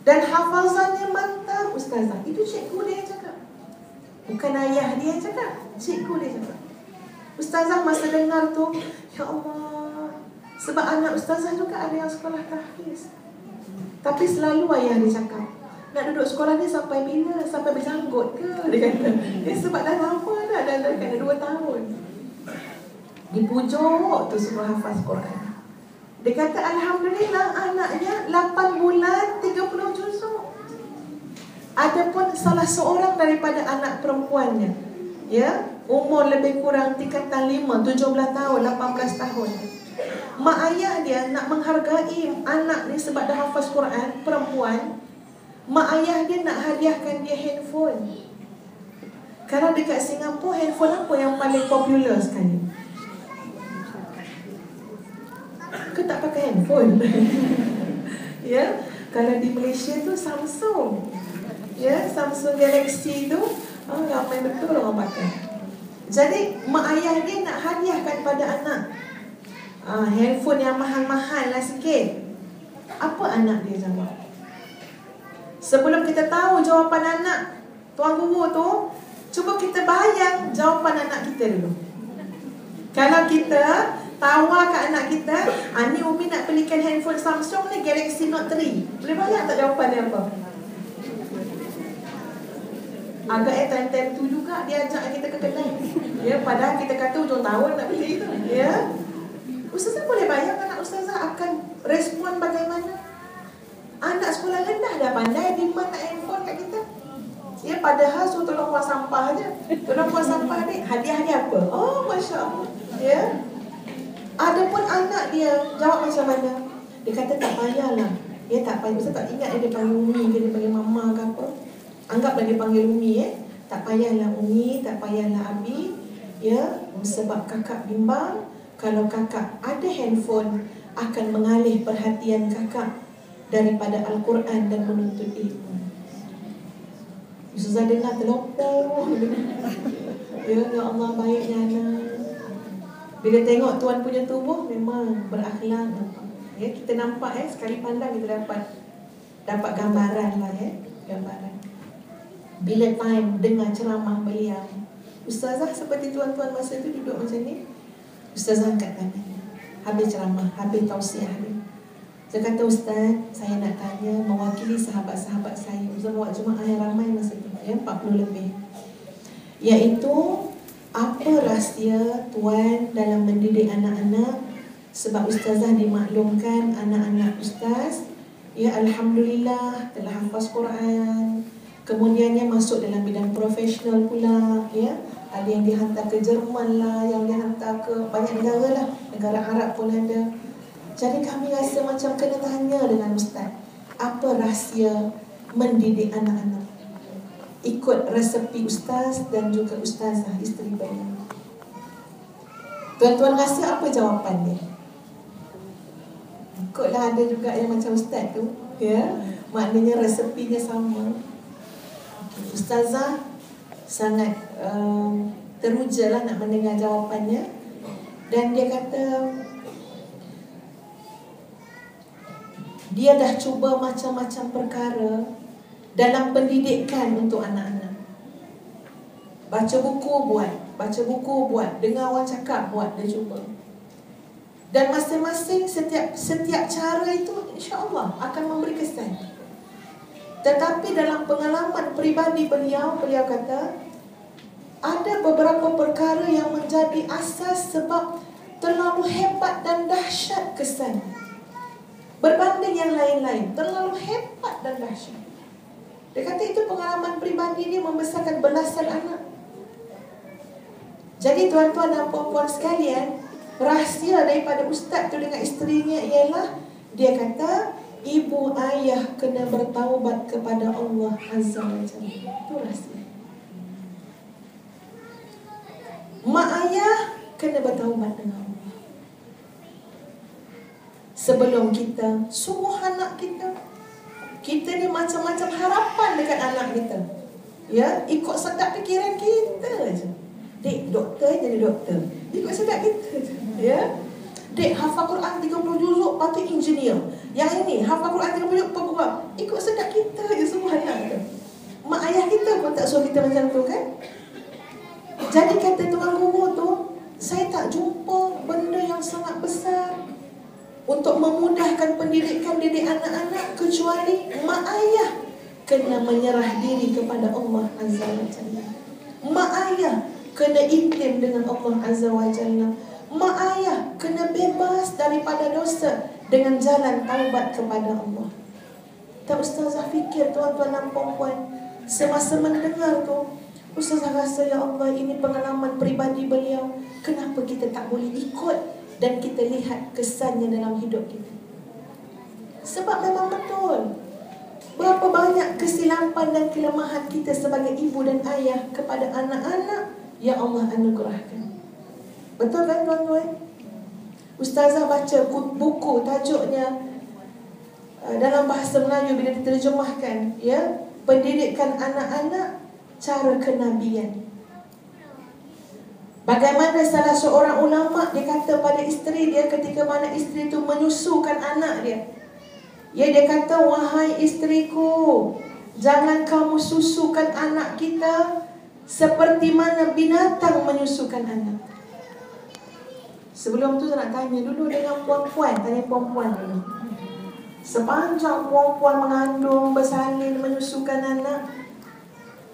[SPEAKER 2] Dan hafazannya mantap, ustazah. Itu cikgu dia yang cakap, bukan ayah dia yang cakap, cikgu dia cakap. Ustazah masa dengar tu, ya Allah, sebab anak ustazah juga ada yang sekolah tahfiz. Tapi selalu ayah dia cakap, nak duduk sekolah ni sampai bila? Sampai berjanggut ke? Dia kata, sebab dah lama dah 2 tahun. Di pujuk tu semua hafaz Quran. Dia kata alhamdulillah anaknya 8 bulan 30 juzuk. Adapun salah seorang daripada anak perempuannya, ya, umur lebih kurang tingkatan 5, 17 tahun, 18 tahun. Mak ayah dia nak menghargai anak ni sebab dah hafaz Quran, perempuan. Mak ayah dia nak hadiahkan dia handphone. Karena dekat Singapura, handphone apa yang paling popular sekali? Ke tak pakai handphone? Ya, kalau di Malaysia tu Samsung. Ya, Samsung Galaxy tu ramai betul orang pakai. Jadi mak ayah dia nak hadiahkan pada anak handphone yang mahal-mahal lah sikit. Apa anak dia jawab? Sebelum kita tahu jawapan anak Tuan Guru tu, cuba kita bayang jawapan anak kita dulu. Kalau kita tawar kat anak kita, ni Umi nak belikan handphone Samsung ni, Galaxy Note 3. Boleh bayang tak jawapan dia apa? Agaknya time-time tu juga dia ajak kita ke kedai. Ya, padahal kita kata hujung tahun nak beli tu. Ya. Ustazah boleh bayang anak ustazah akan respon bagaimana? Anak sekolah rendah dah pandai demand nak handphone kat kita. Ya, padahal suruh tolong buang sampah je. Tolong buang sampah ni, hadiah dia apa? Oh, Masya Allah. Ya. Adapun anak dia jawab macam mana? Dia kata tak payahlah. Ya, tak payah. Ustaz tak ingat dia panggil Umi ke dia panggil Mama ke apa. Anggaplah dia panggil Umi. Tak payahlah Umi, tak payahlah Abi. Ya, sebab kakak bimbang kalau kakak ada handphone akan mengalih perhatian kakak daripada Al-Quran dan menuntut ilmu. Ustazah dengar terlopoh. Ya Allah, baiknya anak. Bila tengok tuan punya tubuh memang berakhlak. Ya, kita nampak sekali pandang kita dapat gambaran lah gambaran. Bila time dengar ceramah beliau, ustazah seperti tuan-tuan masa tu duduk macam ni. Ustazah angkat tangan. Habis ceramah, habis tausiah dia. Saya kata, Ustaz, saya nak tanya mewakili sahabat-sahabat saya. Ustaz buat jemaah yang ramai masa tu, 40 lebih. Iaitu, apa rahsia Tuan dalam mendidik anak-anak? Sebab ustazah dimaklumkan anak-anak ustaz, ya alhamdulillah telah hafaz Quran. Kemudiannya masuk dalam bidang profesional pula, ya. Ada yang dihantar ke Jerman lah, yang dihantar ke banyak negara lah, negara Arab pun ada. Jadi kami rasa macam kena tanya dengan ustaz, apa rahsia mendidik anak-anak? Ikut resepi ustaz dan juga ustazah isteri beliau. Tuan-tuan rasa apa jawapan dia? Ikutlah, ada juga yang macam ustaz tu, ya. Maknanya resepinya sama. Ustazah sangat teruja lah nak mendengar jawapannya. Dan dia kata dia dah cuba macam-macam perkara dalam pendidikan untuk anak-anak. Baca buku buat, baca buku buat, dengar orang cakap buat, dan cuba. Dan masing-masing setiap cara itu insya-Allah akan memberi kesan. Tetapi dalam pengalaman peribadi beliau kata ada beberapa perkara yang menjadi asas sebab terlalu hebat dan dahsyat kesan berbanding yang lain-lain. Terlalu hebat dan dahsyat. Dia kata itu pengalaman peribadi dia membesarkan belasan anak. Jadi tuan-tuan dan puan-puan sekalian, rahsia daripada ustaz tu dengan isterinya ialah dia kata ibu ayah kena bertaubat kepada Allah Azza wa Jalla. Itu rahsia. Mak ayah kena bertaubat dengan Allah. Sebelum kita sungguh anak kita ni macam-macam harapan dekat anak kita. Ya, ikut sedap fikiran kita je. Dek, doktor jadi doktor. Ikut sedap kita je. Ya. Dek, hafal Quran 30 juzuk patut engineer. Yang ini hafal Quran 30 juzuk pegawai. Ikut sedap kita je semua anak kita. Mak ayah kita pun tak suruh kita macam tu kan. Jadi kata tuan guru tu, saya tak jumpa benda yang sangat besar untuk memudahkan pendidikan didik anak-anak kecuali mak ayah kena menyerah diri kepada Allah Azza wa Jalla. Mak ayah kena intim dengan Allah Azza wa Jalla. Mak ayah kena bebas daripada dosa dengan jalan taubat kepada Allah. Tak ustazah fikir tuan-tuan dan puan-puan, semasa mendengar tu ustazah rasa ya Allah ini pengalaman peribadi beliau. Kenapa kita tak boleh ikut dan kita lihat kesannya dalam hidup kita? Sebab memang betul, berapa banyak kesilapan dan kelemahan kita sebagai ibu dan ayah kepada anak-anak yang Allah anugerahkan. Betul kan tuan-tuan? Ustazah baca buku tajuknya dalam bahasa Melayu bila diterjemahkan, ya, pendidikan anak-anak cara kenabian. Bagaimana salah seorang ulama dia kata pada isteri dia ketika mana isteri itu menyusukan anak dia. Ya, dia kata, wahai isteriku, jangan kamu susukan anak kita seperti mana binatang menyusukan anak. Sebelum tu saya nak tanya dulu dengan puan-puan, tanya puan-puan dulu. Sepanjang puan-puan mengandung, bersalin, menyusukan anak,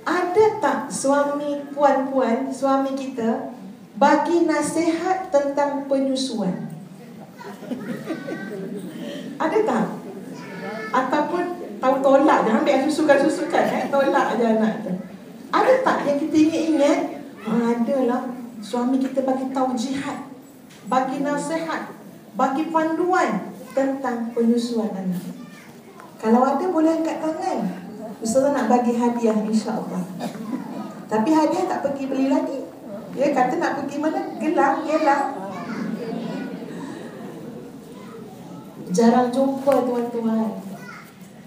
[SPEAKER 2] ada tak suami puan-puan, suami kita bagi nasihat tentang penyusuan? Ada tak? Ataupun tahu tolak je, ambil susukan, tolak je anak tu. Ada tak yang kita ingat? Adalah suami kita bagi tahu jihad, bagi nasihat, bagi panduan tentang penyusuan anak. Kalau ada boleh angkat tangan. Ustazah nak bagi hadiah insya-Allah. Tapi hadiah tak pergi beli lagi. Dia kata nak pergi mana? Gelang. Jarang jumpa tuan-tuan.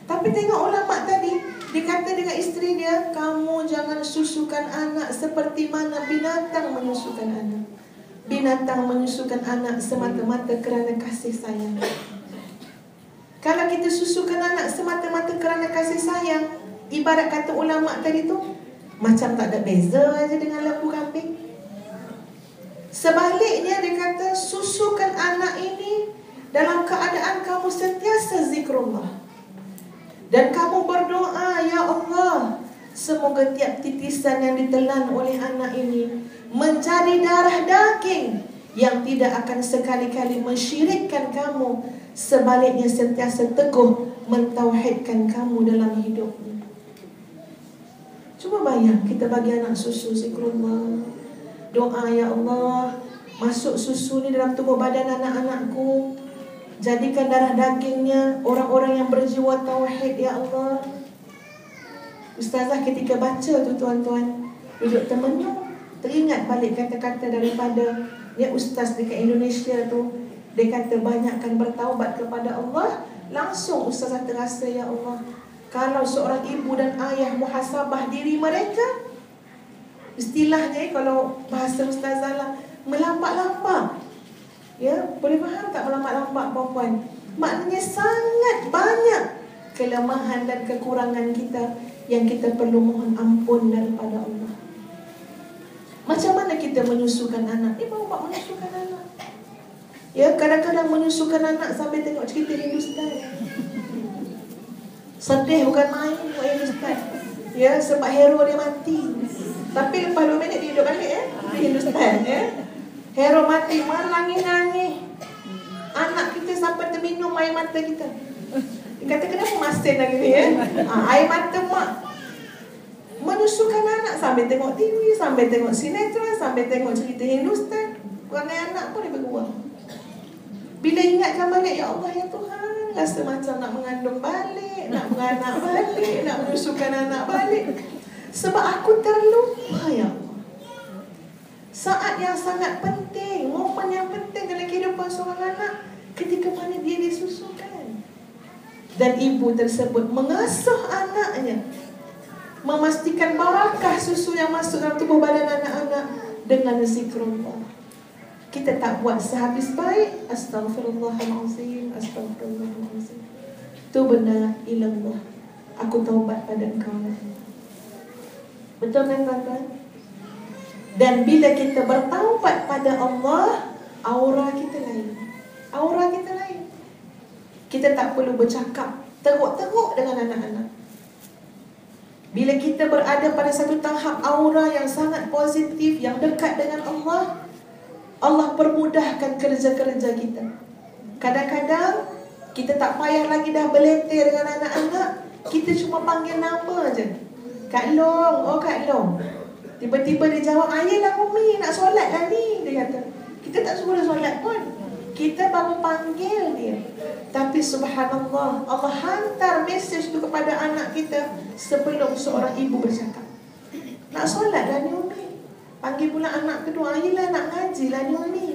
[SPEAKER 2] Tapi tengok ulama tadi, dia kata dengan isteri dia, kamu jangan susukan anak seperti mana binatang menyusukan anak. Binatang menyusukan anak semata-mata kerana kasih sayang. Kalau kita susukan anak semata-mata kerana kasih sayang, ibarat kata ulama tadi tu, macam tak ada beza aja dengan lembu kambing. Sebaliknya dia kata, susukan anak ini dalam keadaan kamu sentiasa zikrullah. Dan kamu berdoa, ya Allah, semoga tiap titisan yang ditelan oleh anak ini menjadi darah daging yang tidak akan sekali-kali mensyirikkan kamu. Sebaliknya sentiasa teguh mentauhidkan kamu dalam hidupnya. Cuba bayang kita bagi anak susu zikrullah. Doa, ya Allah, masuk susu ni dalam tubuh badan anak-anakku, jadikan darah dagingnya orang-orang yang berjiwa tauhid, ya Allah. Ustazah ketika baca tu tuan-tuan, duduk termenung, teringat balik kata-kata daripada ya ustaz dekat Indonesia tu. Dia kata banyakkan bertaubat kepada Allah. Langsung ustazah terasa, ya Allah, kalau seorang ibu dan ayah muhasabah diri mereka, istilahnya kalau bahasa ustazah lah, melampak-lampak. Ya, boleh faham tak melampak-lampak puan-puan? Maknanya sangat banyak kelemahan dan kekurangan kita yang kita perlu mohon ampun daripada Allah. Macam mana kita menyusukan anak? Dia mau buat menyusukan anak. Ya, kadang-kadang menyusukan anak sampai tengok cerita Hindustan. Sedih bukan main buat Hindustan. Ya, sebab hero dia mati. Tapi lepas 2 minit dia hidup balik di Hindustan Hero mati, menangis-nangis. Anak kita sampai terminum air mata kita. Dia kata, kenapa masin lagi ni air mata mak. Menyusukan anak sambil tengok TV, sambil tengok sinetron, sambil tengok cerita Hindustan. Perangai anak pun dia berubah. Bila ingatkan balik, ya Allah ya Tuhan, rasa macam nak mengandung balik, nak menganak balik, nak menyusukan anak balik. Sebab aku terlupa ya Allah. Saat yang sangat penting, momen yang penting dalam kehidupan seorang anak, ketika mana dia disusukan. Dan ibu tersebut mengasuh anaknya, memastikan barakah susu yang masuk dalam tubuh badan anak-anak dengan zikrullah. Kita tak buat sehabis baik, astaghfirullahalazim, astaghfirullahalazim. Tubna ilallah. Aku taubat pada engkau. Betul kan tuan-tuan? Dan bila kita bertaubat pada Allah, aura kita lain. Aura kita lain. Kita tak perlu bercakap teruk-teruk dengan anak-anak. Bila kita berada pada satu tahap aura yang sangat positif, yang dekat dengan Allah, Allah permudahkan kerja-kerja kita. Kadang-kadang kita tak payah lagi dah berleter dengan anak-anak, kita cuma panggil nama je. Kak Long, oh Kak Long. Tiba-tiba dia jawab, ayolah Umi, nak solat dah ni. Dia kata, kita tak suruh dia solat pun, kita baru panggil dia. Tapi subhanallah, Allah hantar mesej tu kepada anak kita sebelum seorang ibu bercakap. Nak solat dah ni Umi. Panggil pula anak kedua, ayolah nak ngaji lah ni Umi.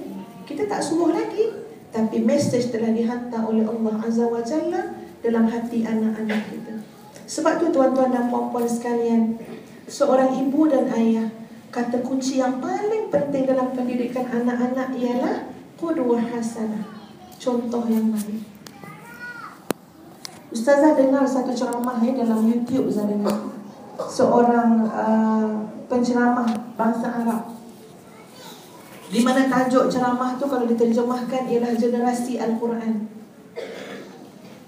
[SPEAKER 2] Kita tak suruh lagi, tapi mesej telah dihantar oleh Allah Azza wa Jalla dalam hati anak-anak kita. Sebab tu tuan-tuan dan puan-puan sekalian, seorang ibu dan ayah, kata kunci yang paling penting dalam pendidikan anak-anak ialah qudwah hasanah, contoh yang baik. Ustazah dengar satu ceramah dalam YouTube, Ustazah dengar seorang penceramah bangsa Arab, di mana tajuk ceramah tu kalau diterjemahkan ialah generasi Al-Quran.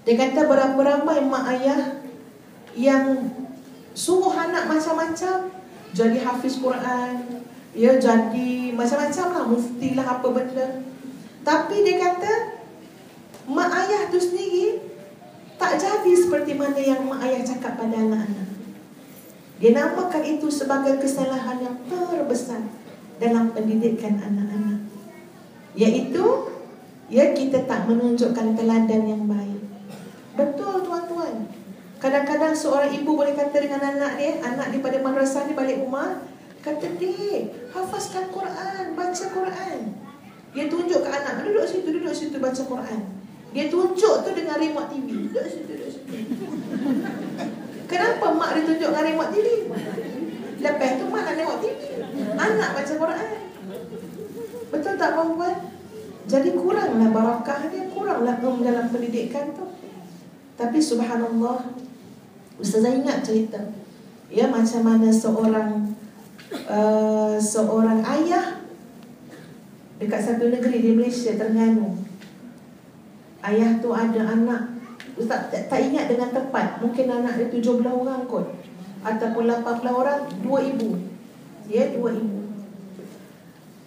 [SPEAKER 2] Dia kata berapa ramai mak ayah yang suruh anak macam-macam, jadi hafiz Quran, ya, jadi macam-macam lah, mufti lah, apa benda. Tapi dia kata mak ayah tu sendiri tak jadi seperti mana yang mak ayah cakap pada anak-anak. Dia namakan itu sebagai kesalahan yang terbesar dalam pendidikan anak-anak, iaitu ya, kita tak menunjukkan teladan yang baik. Betul tuan-tuan. Kadang-kadang seorang ibu boleh kata dengan anak dia, anak dia pada madrasah ni balik rumah, kata, "Dik, hafazkan Quran, baca Quran." Dia tunjuk ke anak, duduk situ baca Quran. Dia tunjuk tu dengan remote TV. Duduk situ. Kenapa mak dia tunjuk dengan remote TV? Lepas tu mak nak tengok TV, anak baca Quran. Betul tak puan-puan? Jadi kuranglah barakah dia, kuranglah dalam pendidikan tu. Tapi subhanallah, Ustazah ingat cerita, ya, macam mana seorang ayah dekat satu negeri di Malaysia, Terengganu. Ayah tu ada anak, Ustaz tak ingat dengan tepat, mungkin anak dia 17 orang kot, ataupun 18 orang, 2 ibu. Ya, 2 ibu.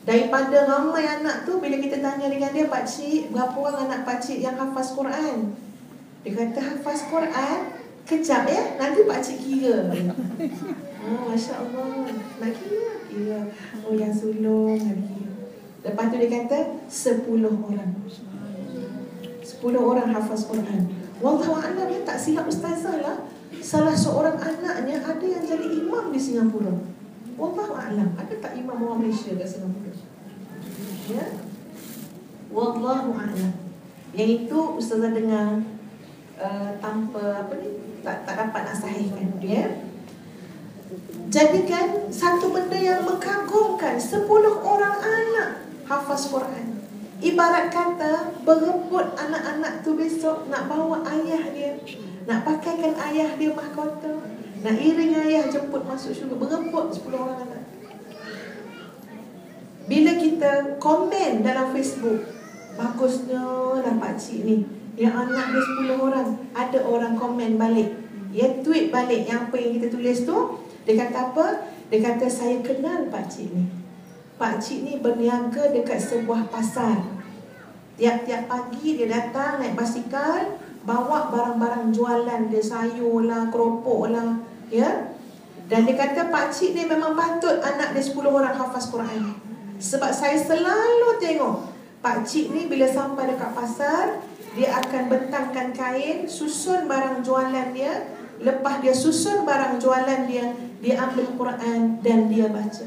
[SPEAKER 2] Daripada ramai anak tu, bila kita tanya dengan dia, "Pakcik, berapa orang anak pakcik yang hafaz Quran?" Dia kata, "Hafaz Quran, kejap ya, nanti pakcik kira." Oh, Masya Allah, nak kira. Oh, yang sulung lagi. Lepas tu dia kata 10 orang. 10 orang hafaz Quran. Wallahualam, dia tak silap ustazah lah, salah seorang anaknya ada yang jadi imam di Singapura. Wallahualam, ada tak imam orang Malaysia kat Singapura? Ya, wallahualam. Yang itu ustazah dengar tanpa tak dapat nak sahihkan dia. Jadikan satu benda yang mengagumkan, 10 orang anak hafaz Quran. Ibarat kata berebut anak-anak tu besok nak bawa ayah dia, nak pakaikan ayah dia mahkota, nak iring ayah jemput masuk syurga. Berebut 10 orang anak. kita komen dalam Facebook, bagusnya lah pakcik ni, yang anak dia 10 orang. Ada orang komen balik, tweet balik yang apa yang kita tulis tu. Dia kata apa? Dia kata, saya kenal pakcik ni. Pakcik ni berniaga dekat sebuah pasar. Tiap-tiap pagi dia datang naik basikal, bawa barang-barang jualan dia, sayur lah, keropok lah, ya. Dan dia kata pakcik ni memang patut anak dia 10 orang hafaz Quran. Sebab saya selalu tengok pakcik ni bila sampai dekat pasar, dia akan bentangkan kain, susun barang jualan dia. Lepas dia susun barang jualan dia, dia ambil Quran dan dia baca.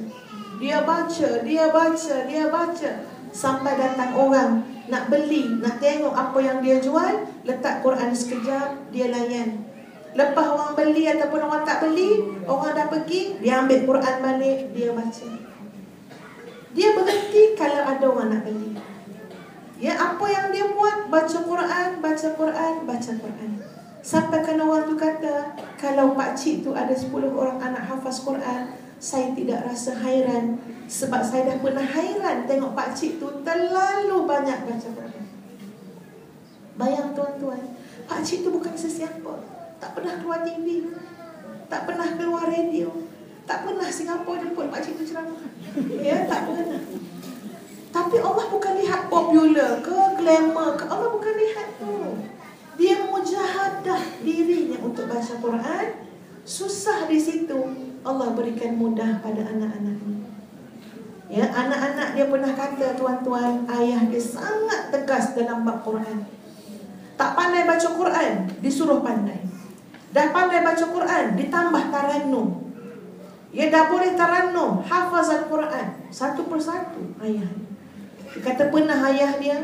[SPEAKER 2] Dia baca, dia baca, dia baca, sampai datang orang nak beli, nak tengok apa yang dia jual, letak Quran sekejap, dia layan. Lepas orang beli ataupun orang tak beli, orang dah pergi, dia ambil Quran balik, dia baca. Dia berhenti kalau ada orang nak beli. Ya, apa yang dia buat, baca Quran, baca Quran, baca Quran. Sampai kan orang tu kata, kalau pakcik tu ada 10 orang anak hafaz Quran, saya tidak rasa hairan. Sebab saya dah pernah hairan tengok pakcik tu terlalu banyak baca Quran. Bayang tuan-tuan, pakcik tu bukan sesiapa. Tak pernah keluar TV, tak pernah keluar radio, tak pernah Singapura jemput pakcik tu ceramah. Ya, tak pernah. Tapi Allah bukan lihat popular ke, glamour ke. Allah bukan lihat tu. Dia mujahadah dirinya untuk baca Quran. Susah di situ, Allah berikan mudah pada anak-anaknya. Ya, anak-anak dia pernah kata, tuan-tuan, ayah dia sangat tegas dalam bab Quran. Tak pandai baca Quran, disuruh pandai. Dah pandai baca Quran, ditambah tarannum. Ya, dah boleh tarannum, hafazan Quran satu persatu ayah. Dia kata pernah ayah dia,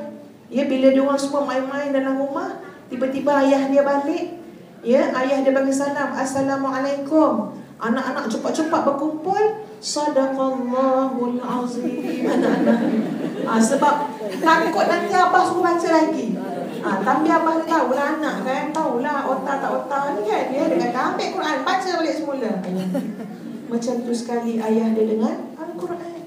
[SPEAKER 2] ya, bila dia orang semua main-main dalam rumah, tiba-tiba ayah dia balik. Ya, ayah dia bagi salam, Assalamualaikum. Anak-anak cepat-cepat berkumpul. Sadaqallahul azim. Anak-anak sebab takut nanti abah suruh baca lagi. Tapi abah tahu lah, anak kan, tahulah otak tak otak ni kan. Dia kata ambil Quran, baca balik semula. Macam tu sekali ayah dia dengan Al-Quran.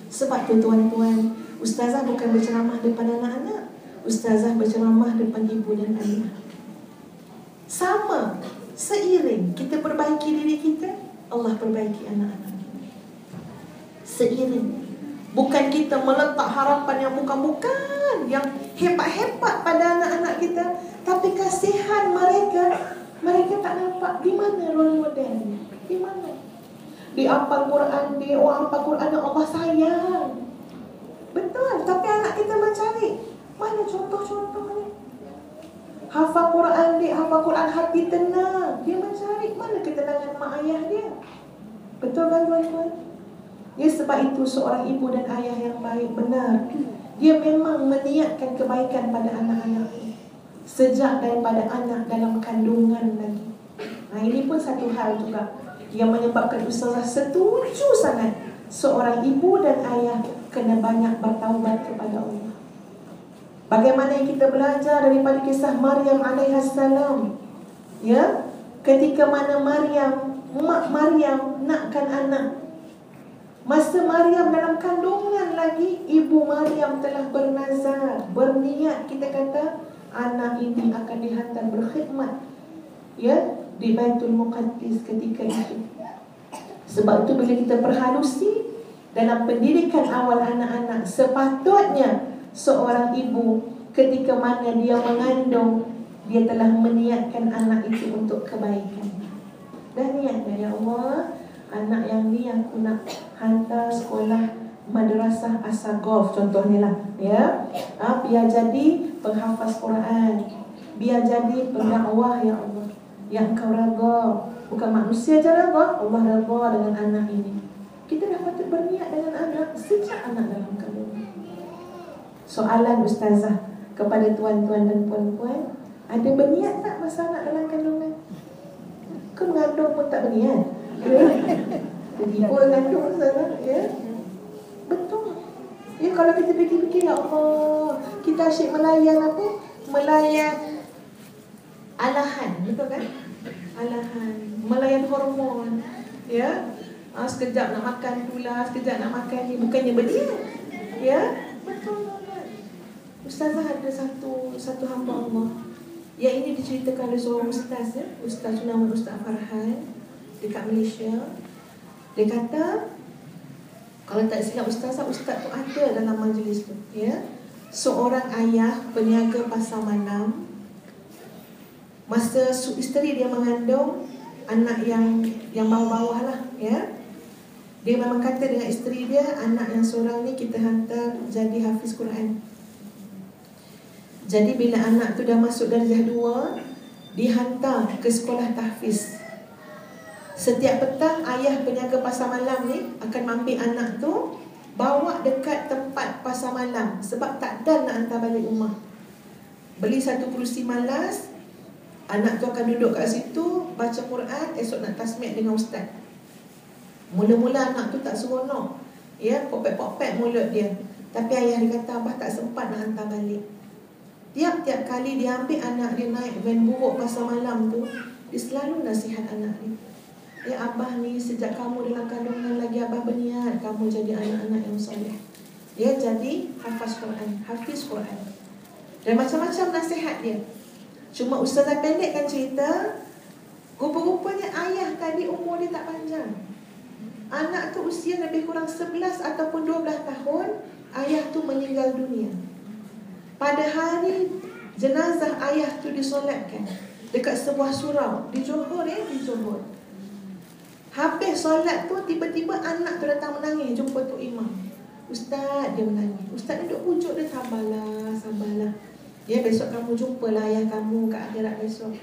[SPEAKER 2] Sebab tu tuan-tuan, ustazah bukan berceramah depan anak-anak, ustazah berceramah depan ibu dan ayah. Sama, seiring kita perbaiki diri kita, Allah perbaiki anak-anak. Seiring. Bukan kita meletak harapan yang bukan-bukan, yang hebat-hebat pada anak-anak kita, tapi kasihan mereka. Mereka tak nampak di mana role model, di mana. Di hafal Quran, di orang hafal Quran yang Allah sayang. Betul, tapi anak kita mencari mana contoh-contohnya. Hafal Quran, dia hafal Quran hati tenang, dia mencari mana ketenangan mak ayah dia. Betul kan tuan-tuan? Ya, sebab itu seorang ibu dan ayah yang baik benar, dia memang meniatkan kebaikan pada anak-anaknya sejak daripada anak dalam kandungan lagi. Ini pun satu hal juga yang menyebabkan ustazah setuju sangat seorang ibu dan ayah kena banyak bertaubat kepada Allah. Bagaimana yang kita belajar daripada kisah Maryam alaihissalam. Ya, ketika mana mak Maryam nakkan anak. Masa Maryam dalam kandungan lagi, ibu Maryam telah bernazar, berniat, kita kata anak ini akan dihantar berkhidmat, ya, di Baitul Muqaddis ketika itu. Sebab itu bila kita perhalusi dalam pendidikan awal anak-anak, sepatutnya seorang ibu ketika mana dia mengandung, dia telah meniatkan anak itu untuk kebaikan. Dan niatnya, ya Allah, anak yang ni aku nak hantar sekolah madrasah Asagov contohnya lah, ya. Biar jadi penghafaz Quran, biar jadi pendakwah, ya Allah, yang Engkau redha. Bukan manusia je redha, Allah redha dengan anak ini. Kita dah patut berniat dengan anak sejak anak dalam kandungan. Soalan ustazah kepada tuan-tuan dan puan-puan, ada berniat tak masa anak dalam kandungan? Kau mengandung pun tak berniat? Tiba-tiba kandung ustazah, ya. Betul. Ya, kalau kita fikir-fikir, ya Allah, kita asyik melayan apa? Melayan alahan, betul kan? Alahan, melayan hormon, ya. Sekejap nak makan pula, sekejap nak makan ni. Bukannya berniat. Ya, betul banget. Ustazah ada satu hamba Allah yang ini diceritakan oleh seorang ustaz, ya. Ustaz nama Ustaz Farhan dekat Malaysia. Dia kata, kalau tak silap ustaz tu ada dalam majlis tu, ya. Seorang ayah peniaga pasar malam, masa isteri dia mengandung anak yang bawah-bawah lah, ya. Dia memang kata dengan isteri dia, anak yang seorang ni kita hantar jadi hafiz Quran. Jadi bila anak tu dah masuk darjah 2, dihantar ke sekolah tahfiz. Setiap petang ayah peniaga pasar malam ni akan ambil anak tu, bawa dekat tempat pasar malam, sebab tak dan nak hantar balik rumah. Beli satu kerusi malas, anak tu akan duduk kat situ, baca Quran, esok nak tasmiyah dengan ustaz. Mula-mula anak tu tak seronok, ya, popek-popek mulut dia. Tapi ayah dia kata, abah tak sempat nak hantar balik. Tiap-tiap kali dia ambil anak dia naik van buruk pasar malam tu, dia selalu nasihat anak dia. Ya abah ni, sejak kamu dalam kandungan lagi abah berniat kamu jadi anak-anak yang soleh. Ya, jadi hafiz Quran. Dan macam-macam nasihat dia. Cuma ustazah pendekkan cerita, rupa-rupanya ayah tadi umur dia tak panjang. Anak tu usia lebih kurang 11 ataupun 12 tahun, ayah tu meninggal dunia. Pada hari jenazah ayah tu disolatkan dekat sebuah surau di Johor, di Johor. Habis solat tu, tiba-tiba anak tu datang menangis jumpa Tok Imam. Ustaz, dia menangis. Ustaz ni duk pujuk dia, sabarlah. Ya, besok kamu jumpalah ayah kamu kat akhirat besok.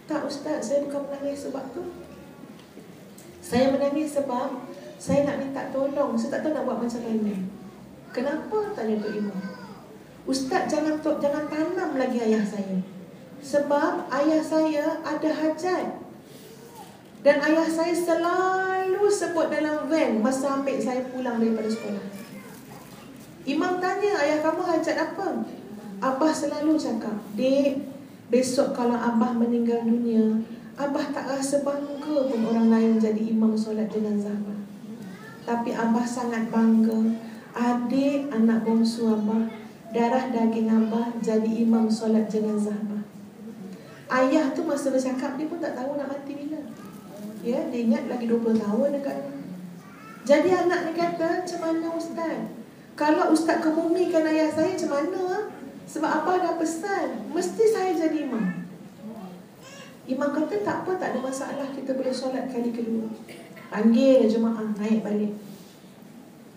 [SPEAKER 2] Tak ustaz, saya bukan menangis sebab tu. Saya menangis sebab saya nak minta tolong. Saya tak tahu nak buat macam mana. Kenapa? Tanya Tok Imam. Ustaz, jangan tanam lagi ayah saya. Sebab ayah saya ada hajat. Dan ayah saya selalu sebut dalam van masa ambil saya pulang daripada sekolah. Imam tanya, ayah kamu hajat apa? Abah selalu cakap, dek, besok kalau abah meninggal dunia, abah tak rasa bangga pun orang lain jadi imam solat jenazah abah. Tapi abah sangat bangga, adik anak bongsu abah, darah daging abah jadi imam solat jenazah abah. Ayah tu masa bercakap, dia pun tak tahu nak mati bila. Ya, dia ingat lagi 20 tahun dekat. Jadi anak ni kata, macam mana ustaz? Kalau ustaz kemumikan ayah saya, macam mana? Sebab abah dah pesan, mesti saya jadi imam. Imam kata, tak apa, tak ada masalah, kita boleh solat kali kedua. Panggil jemaah, naik balik.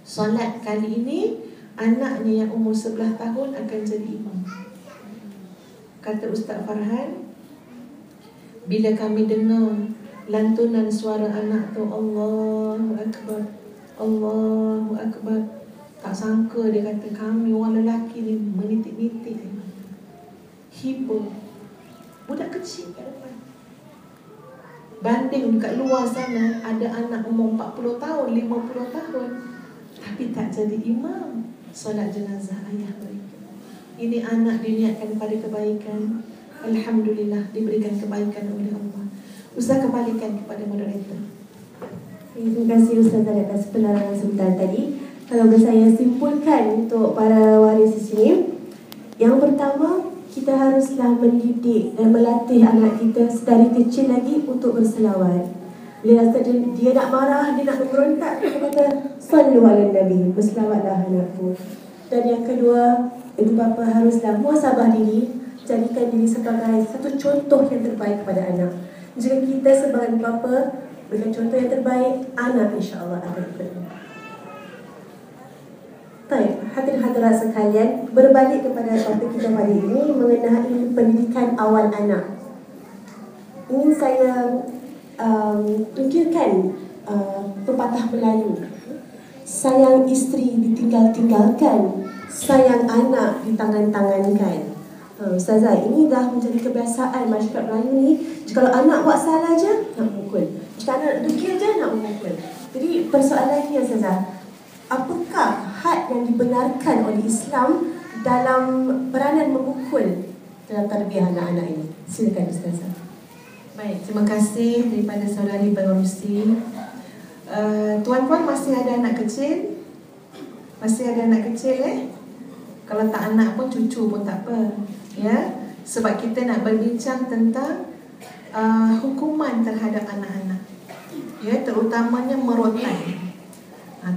[SPEAKER 2] Solat kali ini, anaknya yang umur 11 tahun akan jadi imam. Kata Ustaz Farhan, bila kami dengar lantunan suara anak tu, Allahu Akbar, Allahu Akbar, tak sangka dia kata kami orang lelaki ni menitik-nitik, hibur. Budak kecil kat depan. Banding dekat luar sana ada anak umur 40 tahun, 50 tahun, tapi tak jadi imam solat jenazah ayah mereka. Ini anak diniatkan pada kebaikan, alhamdulillah diberikan kebaikan oleh Allah. Ustaz kembalikan kepada moderator.
[SPEAKER 1] Terima kasih Ustazah atas penerangan sebentar tadi. Kalau boleh saya simpulkan untuk para waris di sini, yang pertama, kita haruslah mendidik dan melatih anak kita sedari kecil lagi untuk berselawat. Bila rasa dia nak marah, dia nak memberontak, kita kata sallu ala nabi, berselawatlah anakku. Dan yang kedua, ibu bapa haruslah muhasabah diri, jadikan diri sebagai satu contoh yang terbaik kepada anak. Jika kita sebagai bapa berikan contoh yang terbaik, anak insya-Allah akan ikut. Baik, hadirin hadirat sekalian, berbalik kepada topik kita hari ini mengenai pendidikan awal anak. Ini saya tunjukkan pepatah Melayu. Sayang isteri ditinggal-tinggalkan, sayang anak ditangan-tangankan. Ustazah, ini dah menjadi kebiasaan masyarakat Melayu ni. Jika anak buat salah je, nak mukul. Jika anak degil je, nak mukul. Jadi persoalannya Ustazah, apakah had yang dibenarkan oleh Islam dalam peranan memukul dalam tarbiyah anak-anak ini? Silakan Ustazah.
[SPEAKER 2] Baik, terima kasih daripada saudari pengerusi. Tuan-puan masih ada anak kecil? Masih ada anak kecil Kalau tak anak pun cucu pun tak apa. Ya, sebab kita nak berbincang tentang hukuman terhadap anak-anak. Ya, terutamanya merotan.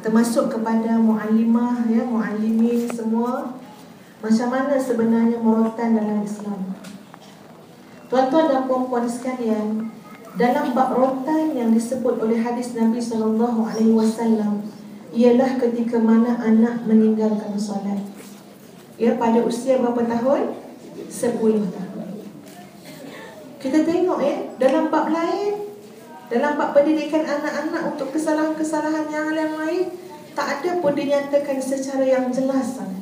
[SPEAKER 2] Termasuk kepada muallimah, ya, muallimin semua. Macam mana sebenarnya merotan dalam Islam? Tuan-tuan dan puan-puan sekalian, dalam bab rotan yang disebut oleh hadis Nabi SAW, ialah ketika mana anak meninggalkan solat. Ya, pada usia berapa tahun? 10 tahun. Kita tengok dalam bab lain, dalam bab pendidikan anak-anak untuk kesalahan-kesalahan yang lain, tak ada pun dinyatakan secara yang jelas sangat.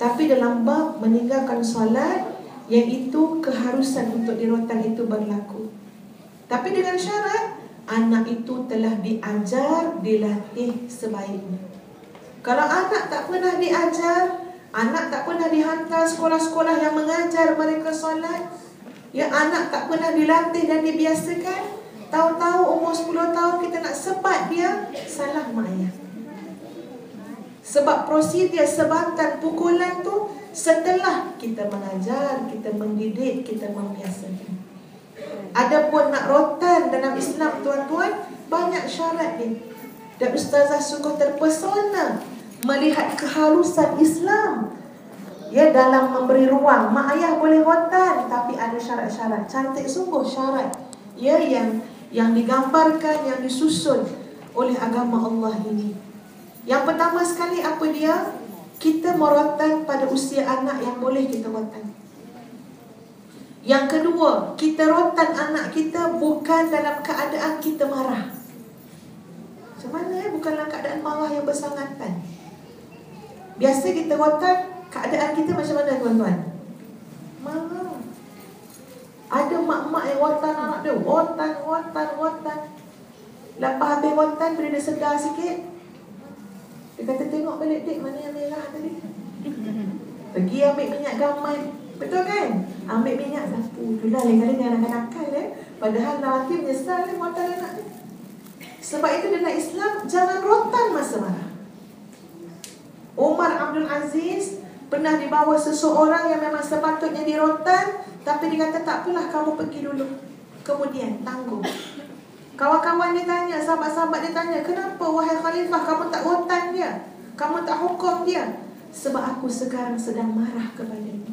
[SPEAKER 2] Tapi dalam bab meninggalkan solat, yang itu keharusan untuk dirotan itu berlaku. Tapi dengan syarat anak itu telah diajar, dilatih sebaiknya. Kalau anak tak pernah diajar, anak tak pernah dihantar sekolah-sekolah yang mengajar mereka solat, ya, anak tak pernah dilatih dan dibiasakan, tahu-tahu umur 10 tahun kita nak sebat dia, salah mak ayah. Sebab prosedur sebatan pukulan tu setelah kita mengajar, kita mendidik, kita membiasakan. Adapun nak rotan dalam Islam, tuan-tuan, banyak syarat ni. Dan ustazah sungguh terpesona melihat keharusan Islam, ya, dalam memberi ruang. Mak ayah boleh rotan, tapi ada syarat-syarat. Cantik sungguh syarat, ya, yang digambarkan, yang disusun oleh agama Allah ini. Yang pertama sekali apa dia? Kita merotan pada usia anak yang boleh kita rotan. Yang kedua, kita rotan anak kita bukan dalam keadaan kita marah. Macam mana bukan dalam keadaan marah yang bersangatan. Biasa kita rotan, keadaan kita macam mana tuan-tuan? Marah. Ada mak-mak yang rotan anak dia, rotan. Lepas habis rotan, bila dia sedar sikit, dia kata, tengok balik dek, mana yang merah tadi. Pergi ambil minyak gaman. Betul kan? Ambil minyak sapu. Itulah lain kali dia nakal-nakal Padahal nanti menyesal rotan anak dia. Sebab itu dalam Islam, jangan rotan masa marah. Umar Abdul Aziz pernah dibawa seseorang yang memang sepatutnya dirotan, tapi dia kata, tak apalah, kamu pergi dulu. Kemudian tangguh. Kawan-kawan dia tanya, sahabat-sahabat dia tanya, kenapa wahai khalifah kamu tak rotan dia, kamu tak hukum dia? Sebab aku sekarang sedang marah kepadanya.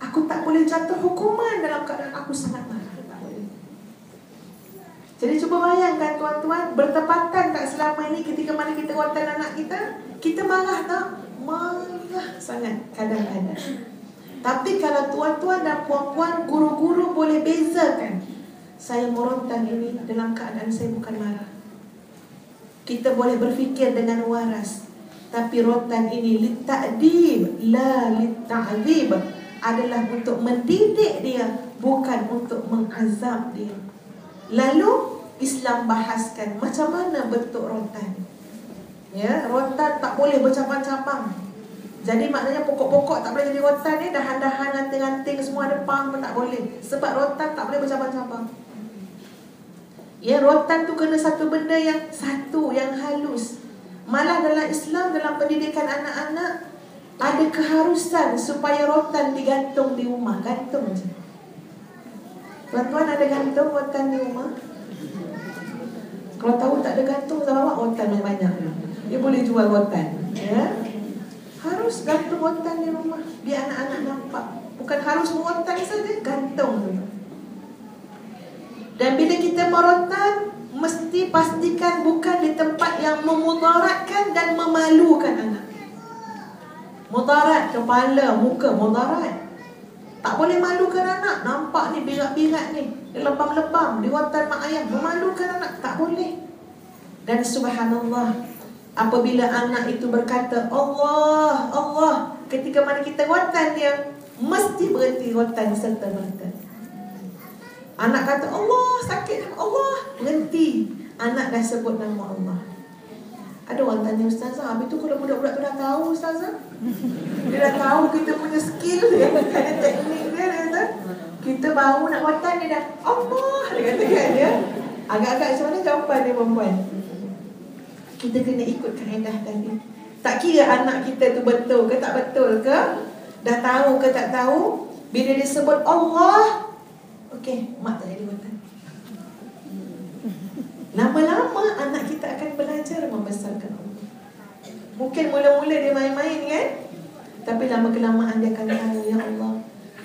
[SPEAKER 2] Aku tak boleh jatuh hukuman dalam keadaan aku sangat marah. Jadi cuba bayangkan tuan-tuan, bertepatan tak selama ini ketika mana kita rotan anak kita, kita marah tak? Marah sangat kadang-kadang. Tapi kalau tuan-tuan dan puan-puan, guru-guru boleh bezakan, saya merotan ini dalam keadaan saya bukan marah. Kita boleh berfikir dengan waras. Tapi rotan ini litta'dib, la litta'zib, adalah untuk mendidik dia, bukan untuk mengazab dia. Lalu Islam bahaskan macam mana bentuk rotan. Ya, rotan tak boleh bercabang-cabang. Jadi maknanya pokok-pokok tak boleh jadi rotan ni, dahan-dahan, ranting-ranting semua ada pang pun tak boleh. Sebab rotan tak boleh bercabang-cabang. Ya, rotan tu kena satu benda yang satu, yang halus. Malah dalam Islam, dalam pendidikan anak-anak, ada keharusan supaya rotan digantung di rumah. Gantung je. Tuan-tuan ada gantung rotan di rumah? Kalau tahu tak ada gantung, sama awak rotan banyak. Dia boleh jual rotan. Ya? Harus gantung rotan di rumah, biar anak-anak nampak. Bukan harus merotan saja, gantung dulu. Dan bila kita merotan, mesti pastikan bukan di tempat yang memudaratkan dan memalukan anak. Mudarat kepala, muka, mudarat. Tak boleh malukan anak. Nampak ni birat-birat ni, dia lebam-lebam, dia rotan mak ayah, memalukan anak. Tak boleh. Dan subhanallah, apabila anak itu berkata Allah, Allah, ketika mana kita rotan dia, mesti berhenti rotan serta-merta. Anak kata Allah, sakit, Allah, berhenti. Anak dah sebut nama Allah. Ada orang tanya, ustazah, habis tu kalau budak-budak tu dah tahu, ustazah, dia dah tahu kita punya skill, dia ada teknik dia, dia kata, kita baru nak rotan, dia dah Allah, dia kata kan dia. Agak-agak macam mana jawapan dia, perempuan? Kita kena ikut kaedah tadi. Tak kira anak kita tu betul ke tak betul ke, dah tahu ke tak tahu, bila dia sebut Allah, okey, mak tak jadi hutan. Lama-lama anak kita akan belajar membesarkan Allah. Mungkin mula-mula dia main-main kan, tapi lama kelamaan dia akan tahu, ya Allah,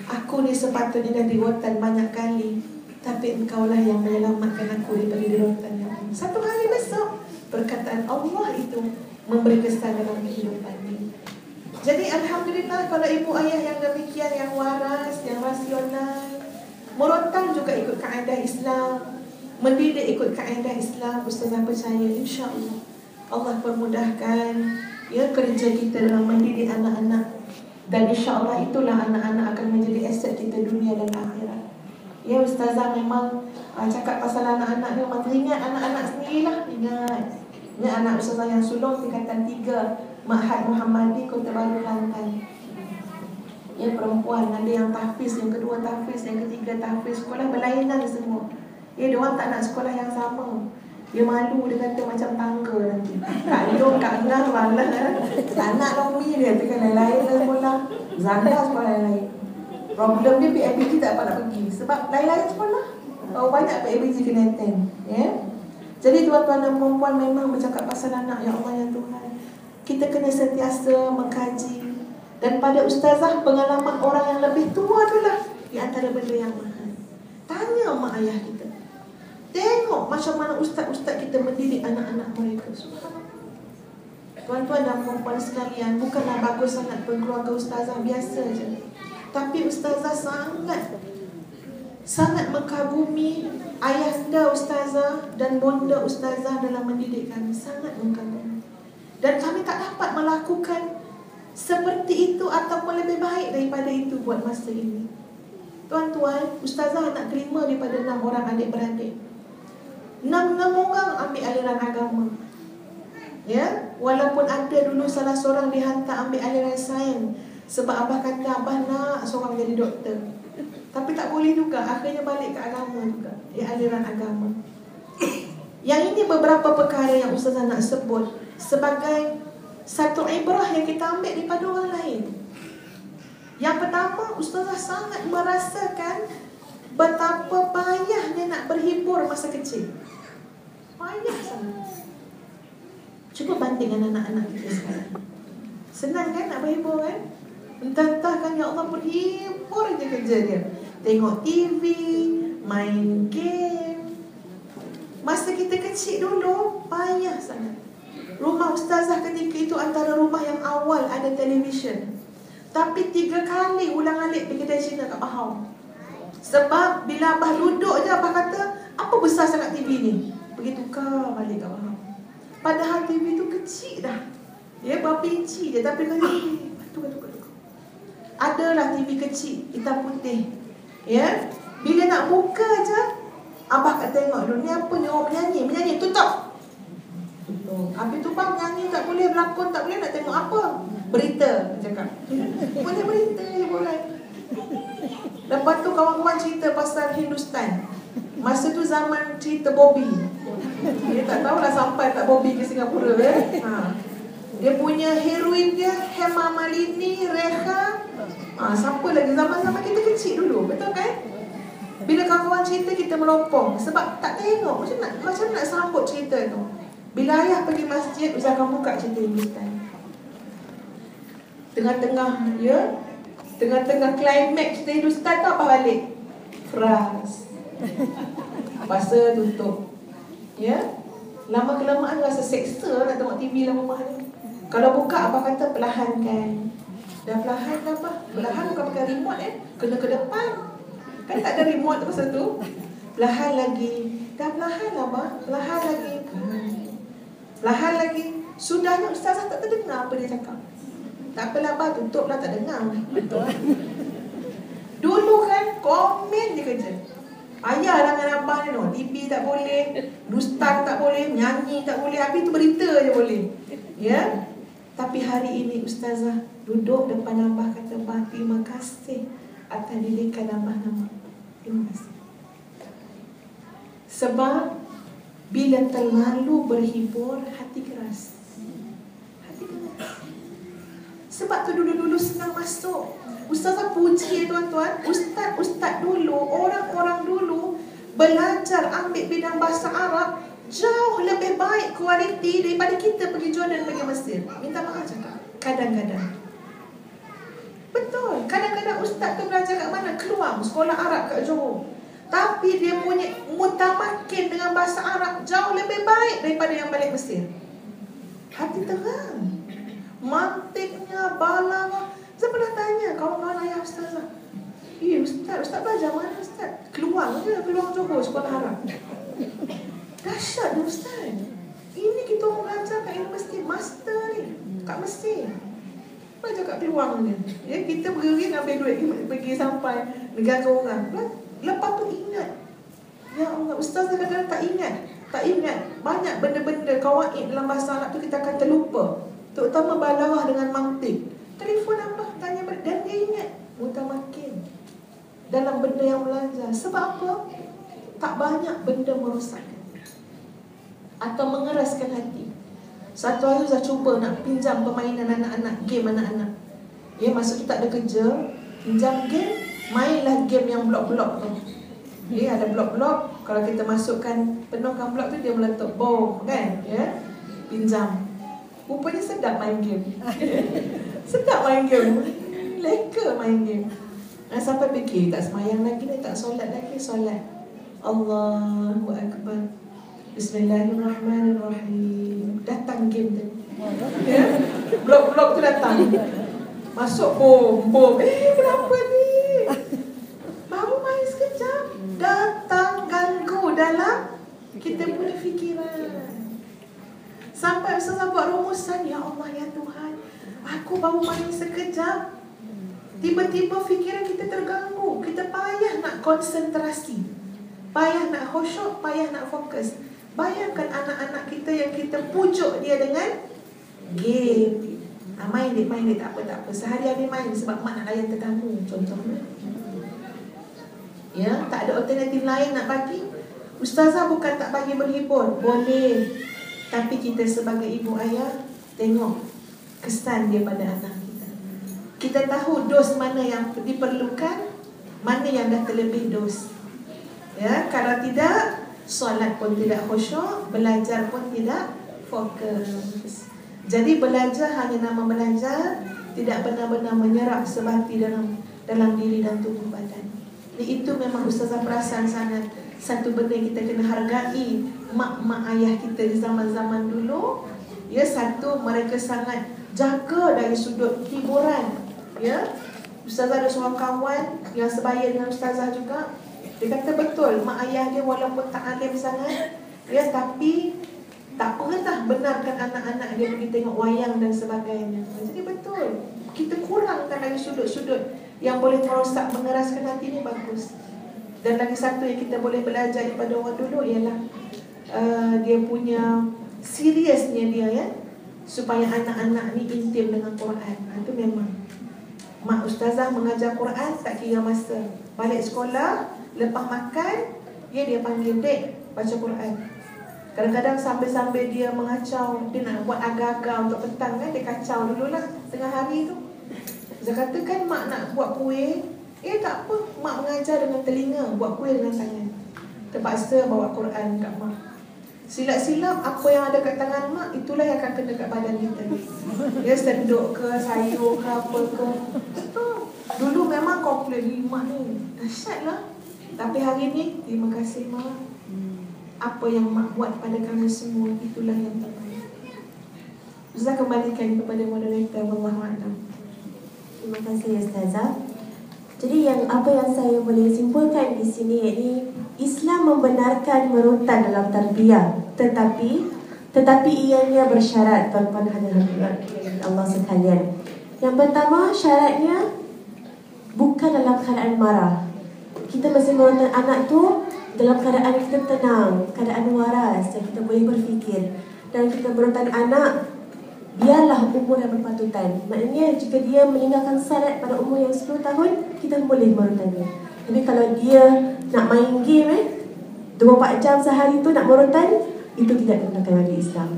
[SPEAKER 2] aku ni sepatutnya dah di rotan banyak kali, tapi engkaulah yang menyelamatkan aku daripada di rotan, ya Allah. Satu hari besok perkataan Allah itu memberi kesan dalam kehidupan ini. Jadi alhamdulillah kalau ibu ayah yang demikian, yang waras, yang rasional, merotan juga ikut kaedah Islam, mendidik ikut kaedah Islam, Ustazah percaya insya-Allah Allah permudahkan ya kerja kita dalam mendidik anak-anak, dan insya-Allah itulah anak-anak akan menjadi aset kita dunia dan akhirat. Ya Ustazah memang cakap pasal anak-anak ni memang teringat anak-anak sendirilah. Ingat anak Ustazah yang sulung tingkatan 3 Ma'had Muhammadi Kota Baru Kelantan. Ya perempuan, ada yang tahfiz, yang kedua tahfiz, yang ketiga tahfiz, sekolah berlainan semua. Ya diorang tak nak sekolah yang sama. Dia malu, dia kata macam tangga nanti. Kak Long, Kak Nang, malah anak Lomi dia kata lain-lain lah sekolah. Zanda sekolah lain. Problem dia PABG tak dapat nak pergi sebab lain-lain sekolah. Banyak PABG kena attend. Ya. Jadi tuan-tuan dan perempuan, memang bercakap pasal anak, ya Allah ya Tuhan, kita kena sentiasa mengkaji. Dan pada Ustazah, pengalaman orang yang lebih tua itulah di antara benda yang mahal. Tanya mak ayah kita, tengok macam mana ustaz-ustaz kita mendidik anak-anak mereka. Subhanallah. Tuan-tuan dan perempuan sekalian, bukanlah bagus sangat keluarga Ustazah biasa je, tapi Ustazah sangat mengagumi ayahanda Ustazah dan bonda Ustazah dalam mendidik kami. Sangat mengagumi. Dan kami tak dapat melakukan seperti itu ataupun lebih baik daripada itu buat masa ini. Tuan-tuan, Ustazah anak kelima daripada 6 orang adik-beradik. 6 orang ambil aliran agama. Ya, walaupun ada dulu salah seorang dihantar ambil aliran sains sebab abah kata abah nak seorang jadi doktor. Tapi tak boleh juga, akhirnya balik ke agama juga. Aliran agama. Yang ini beberapa perkara yang Ustazah nak sebut sebagai satu ibrah yang kita ambil daripada orang lain. Yang pertama, Ustazah sangat merasakan betapa payahnya nak berhibur masa kecil. Payah sangat. Cuba bandingkan anak-anak kita sekarang. Senang kan nak berhibur kan? Entah-entah kan, ya Allah, berhibur je kerja dia. Tengok TV, main game. Masa kita kecil dulu, payah sangat. Rumah Ustazah ketika itu antara rumah yang awal ada televisyen. Tapi 3 kali ulang-alik pergi kedai Cina kat Bahau. Sebab bila abah duduk je, abah kata, apa besar sangat TV ni? Pergi tukar balik kat Bahau. Padahal TV tu kecil dah. Dia berapa inci je, tapi kata, tukar. Adalah TV kecil, hitam putih. Ya, bila nak buka je, abah kat tengok dulu, ni apa ni, orang menyanyi, tutup. Habis tu bang, nyanyi tak boleh, berlakon tak boleh, nak tengok apa? Berita, dia cakap. Boleh berita je boleh. Lepas tu kawan-kawan cerita pasal Hindustan. Masa tu zaman cerita Bobby. Dia tak tahulah sampai tak Bobby ke Singapura. Dia punya heroin dia Hema Malini, Reha. Siapa lagi zaman-zaman kita kecil dulu, betul kan? Bila kawan-kawan cerita, kita melompong sebab tak tengok macam nak sambut cerita tu. Bila ayah pergi masjid, Ustazah akan buka cerita Hindustan. Tengah-tengah, ya, tengah-tengah climax cerita Hindustan tu apa balik? Frans. Masa tutup. Ya. Lama kelamaan rasa seksa nak tengok TV dalam rumah ni. Kalau buka, abah kata perlahankan. Dah perlahan apa? Perlahan bukan pakai remote kena ke depan. Kan tak ada remote masa tu. Perlahan lagi. Dah perlahan abah, perlahan lagi. Perlahan lagi. Sudahnya Ustazah tak terdengar apa dia cakap. Tak apalah abah, tutuplah, tak dengar. Dulu kan komen dia kerja. Ayah dengan abah ni no, TV tak boleh, Rustan tak boleh, nyanyi tak boleh, habis tu berita je boleh. Ya. Tapi hari ini Ustazah duduk depan abah kata, "Abah, terima kasih atas didikan abah-abah. Terima kasih." Sebab bila terlalu berhibur, hati keras. Hati keras. Sebab tu dulu-dulu senang masuk. Ustazah puji tuan-tuan, ustaz dulu, orang-orang dulu belajar ambil bidang bahasa Arab jauh lebih baik kualiti daripada kita pergi Jordan, pergi Mesir. Minta maaf cakap, kadang-kadang. Betul, kadang-kadang ustaz tu belajar kat mana? Keluar sekolah Arab kat Johor, tapi dia punya mutamakin dengan bahasa Arab jauh lebih baik daripada yang balik Mesir. Hati terang, mantiknya, balagha. Saya pernah tanya kawan-kawan ayah ustazah, ustaz belajar mana ustaz? Keluar Johor sekolah Arab. Dahsyat ustaz. Ini kita orang belajar kat universiti master ni, kat Mesir. Belajar kat peluang ni. Ya, kita pergi ambil duit pergi sampai negara orang. Lepas tu ingat. Ya Allah, ustazah kadang-kadang tak ingat. Banyak benda-benda kawaid dalam bahasa Arab tu kita akan terlupa. Terutama balaghah dengan mantik. Telefon apa? Tanya balik. Dan dia ingat mutamakin dalam benda yang belajar. Sebab apa? Tak banyak benda merosakkan atau mengeraskan hati. Satu hari saya cuba nak pinjam permainan anak-anak, game anak-anak. Ya, masa tu tak ada kerja, pinjam game, mainlah game yang blok-blok tu. Ya, ada blok-blok. Kalau kita masukkan, penuhkan blok tu, dia meletup bom, kan? Ya, pinjam. Rupanya sedap main game. Sedap main game. Leka main game. Sampai fikir, tak semayang lagi ni, tak solat lagi, solat. Allahu Akbar. Bismillahirrahmanirrahim. Datang game tu. Ya? Blok-blok tu datang. Masuk bom. Kenapa ni? Baru main sekejap, datang ganggu dalam kita punya fikiran. Sampai Ustazah buat rumusan, ya Allah ya Tuhan, aku baru main sekejap, tiba-tiba fikiran kita terganggu. Kita payah nak konsentrasi, payah nak khusyuk, payah nak fokus. Bayangkan anak-anak kita yang kita pujuk dia dengan game. Main dia, tak apa. Sehari-hari main sebab mak nak layan tetamu, contohnya. Ya, tak ada alternatif lain nak bagi. Ustazah bukan tak bagi berhibur, boleh. Tapi kita sebagai ibu ayah, tengok kesan dia pada anak kita. Kita tahu dos mana yang diperlukan, mana yang dah terlebih dos. Ya, kalau tidak, solat pun tidak khusyuk, belajar pun tidak fokus. Jadi belajar hanya nama belajar, tidak benar-benar menyerap sebati dalam diri dan tubuh badan. Itu memang Ustazah perasan sangat. Satu benda kita kena hargai mak-mak ayah kita di zaman-zaman dulu. Ya, satu, mereka sangat jaga dari sudut hiburan. Ya, Ustazah ada seorang kawan yang sebaya dengan Ustazah juga. Dia kata betul, mak ayah dia walaupun tak alim sangat, ya, tapi tak pernah benarkan anak-anak dia pergi tengok wayang dan sebagainya. Jadi betul, kita kurangkan dari sudut-sudut yang boleh merosak, mengeraskan hati ni, bagus. Dan lagi satu yang kita boleh belajar daripada orang dulu ialah dia punya seriusnya dia, ya, supaya anak-anak ni intim dengan Quran. Itu memang mak Ustazah mengajar Quran tak kira masa. Balik sekolah, lepas makan, dia panggil, dek, baca Quran. Kadang-kadang sambil-sambil dia mengacau, dia nak buat agak-agak untuk petang, kan, dia kacau dululah tengah hari tu. Dia kata kan mak nak buat kuih, tak apa, mak mengajar dengan telinga, buat kuih dengan tangan. Terpaksa bawa Quran kat mak. Silap-silap apa yang ada kat tangan mak, itulah yang akan kena kat badan kita. Dia senduk ke, sayur ke, apa ke. Dulu memang komplain, mak ni dahsyat lah. Tapi hari ni, terima kasih mak. Apa yang mak buat pada kami semua, itulah yang terbaik. Ustazah kembalikan kepada moderator. Wallahualam.
[SPEAKER 1] Terima kasih Ustazah. Jadi apa yang saya boleh simpulkan di sini, ini Islam membenarkan merutan dalam tarbiyah, tetapi ianya bersyarat, tuan-tuan hadirin Allah sekalian. Yang pertama, syaratnya bukan dalam keadaan marah. Kita mesti merutan anak tu dalam keadaan kita tenang, keadaan waras, dan kita boleh berfikir. Dan kita merutan anak biarlah umur yang berpatutan. Maknanya jika dia meninggalkan salat pada umur yang 10 tahun, kita boleh merutannya. Tapi kalau dia nak main game 24 jam sehari tu nak merutan, itu tidak digunakan oleh Islam.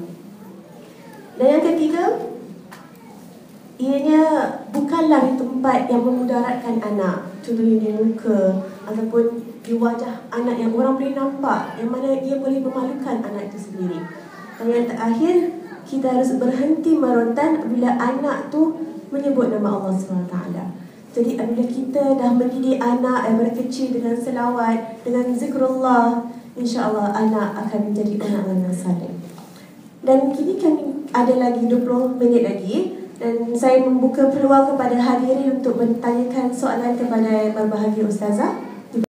[SPEAKER 1] Dan yang ketiga, ianya bukanlah di tempat yang memudaratkan anak, contohnya di muka ataupun di wajah anak yang orang boleh nampak, yang mana ia boleh memalukan anak itu sendiri. Dan yang terakhir, kita harus berhenti merontan bila anak tu menyebut nama Allah SWT. Jadi apabila kita dah mendidik anak daripada kecil dengan selawat, dengan zikrullah, insya-Allah anak akan menjadi orang yang saleh. Dan kini kami ada lagi 20 minit lagi, dan saya membuka peluang kepada hadirin untuk bertanyakan soalan kepada berbahagia Ustazah.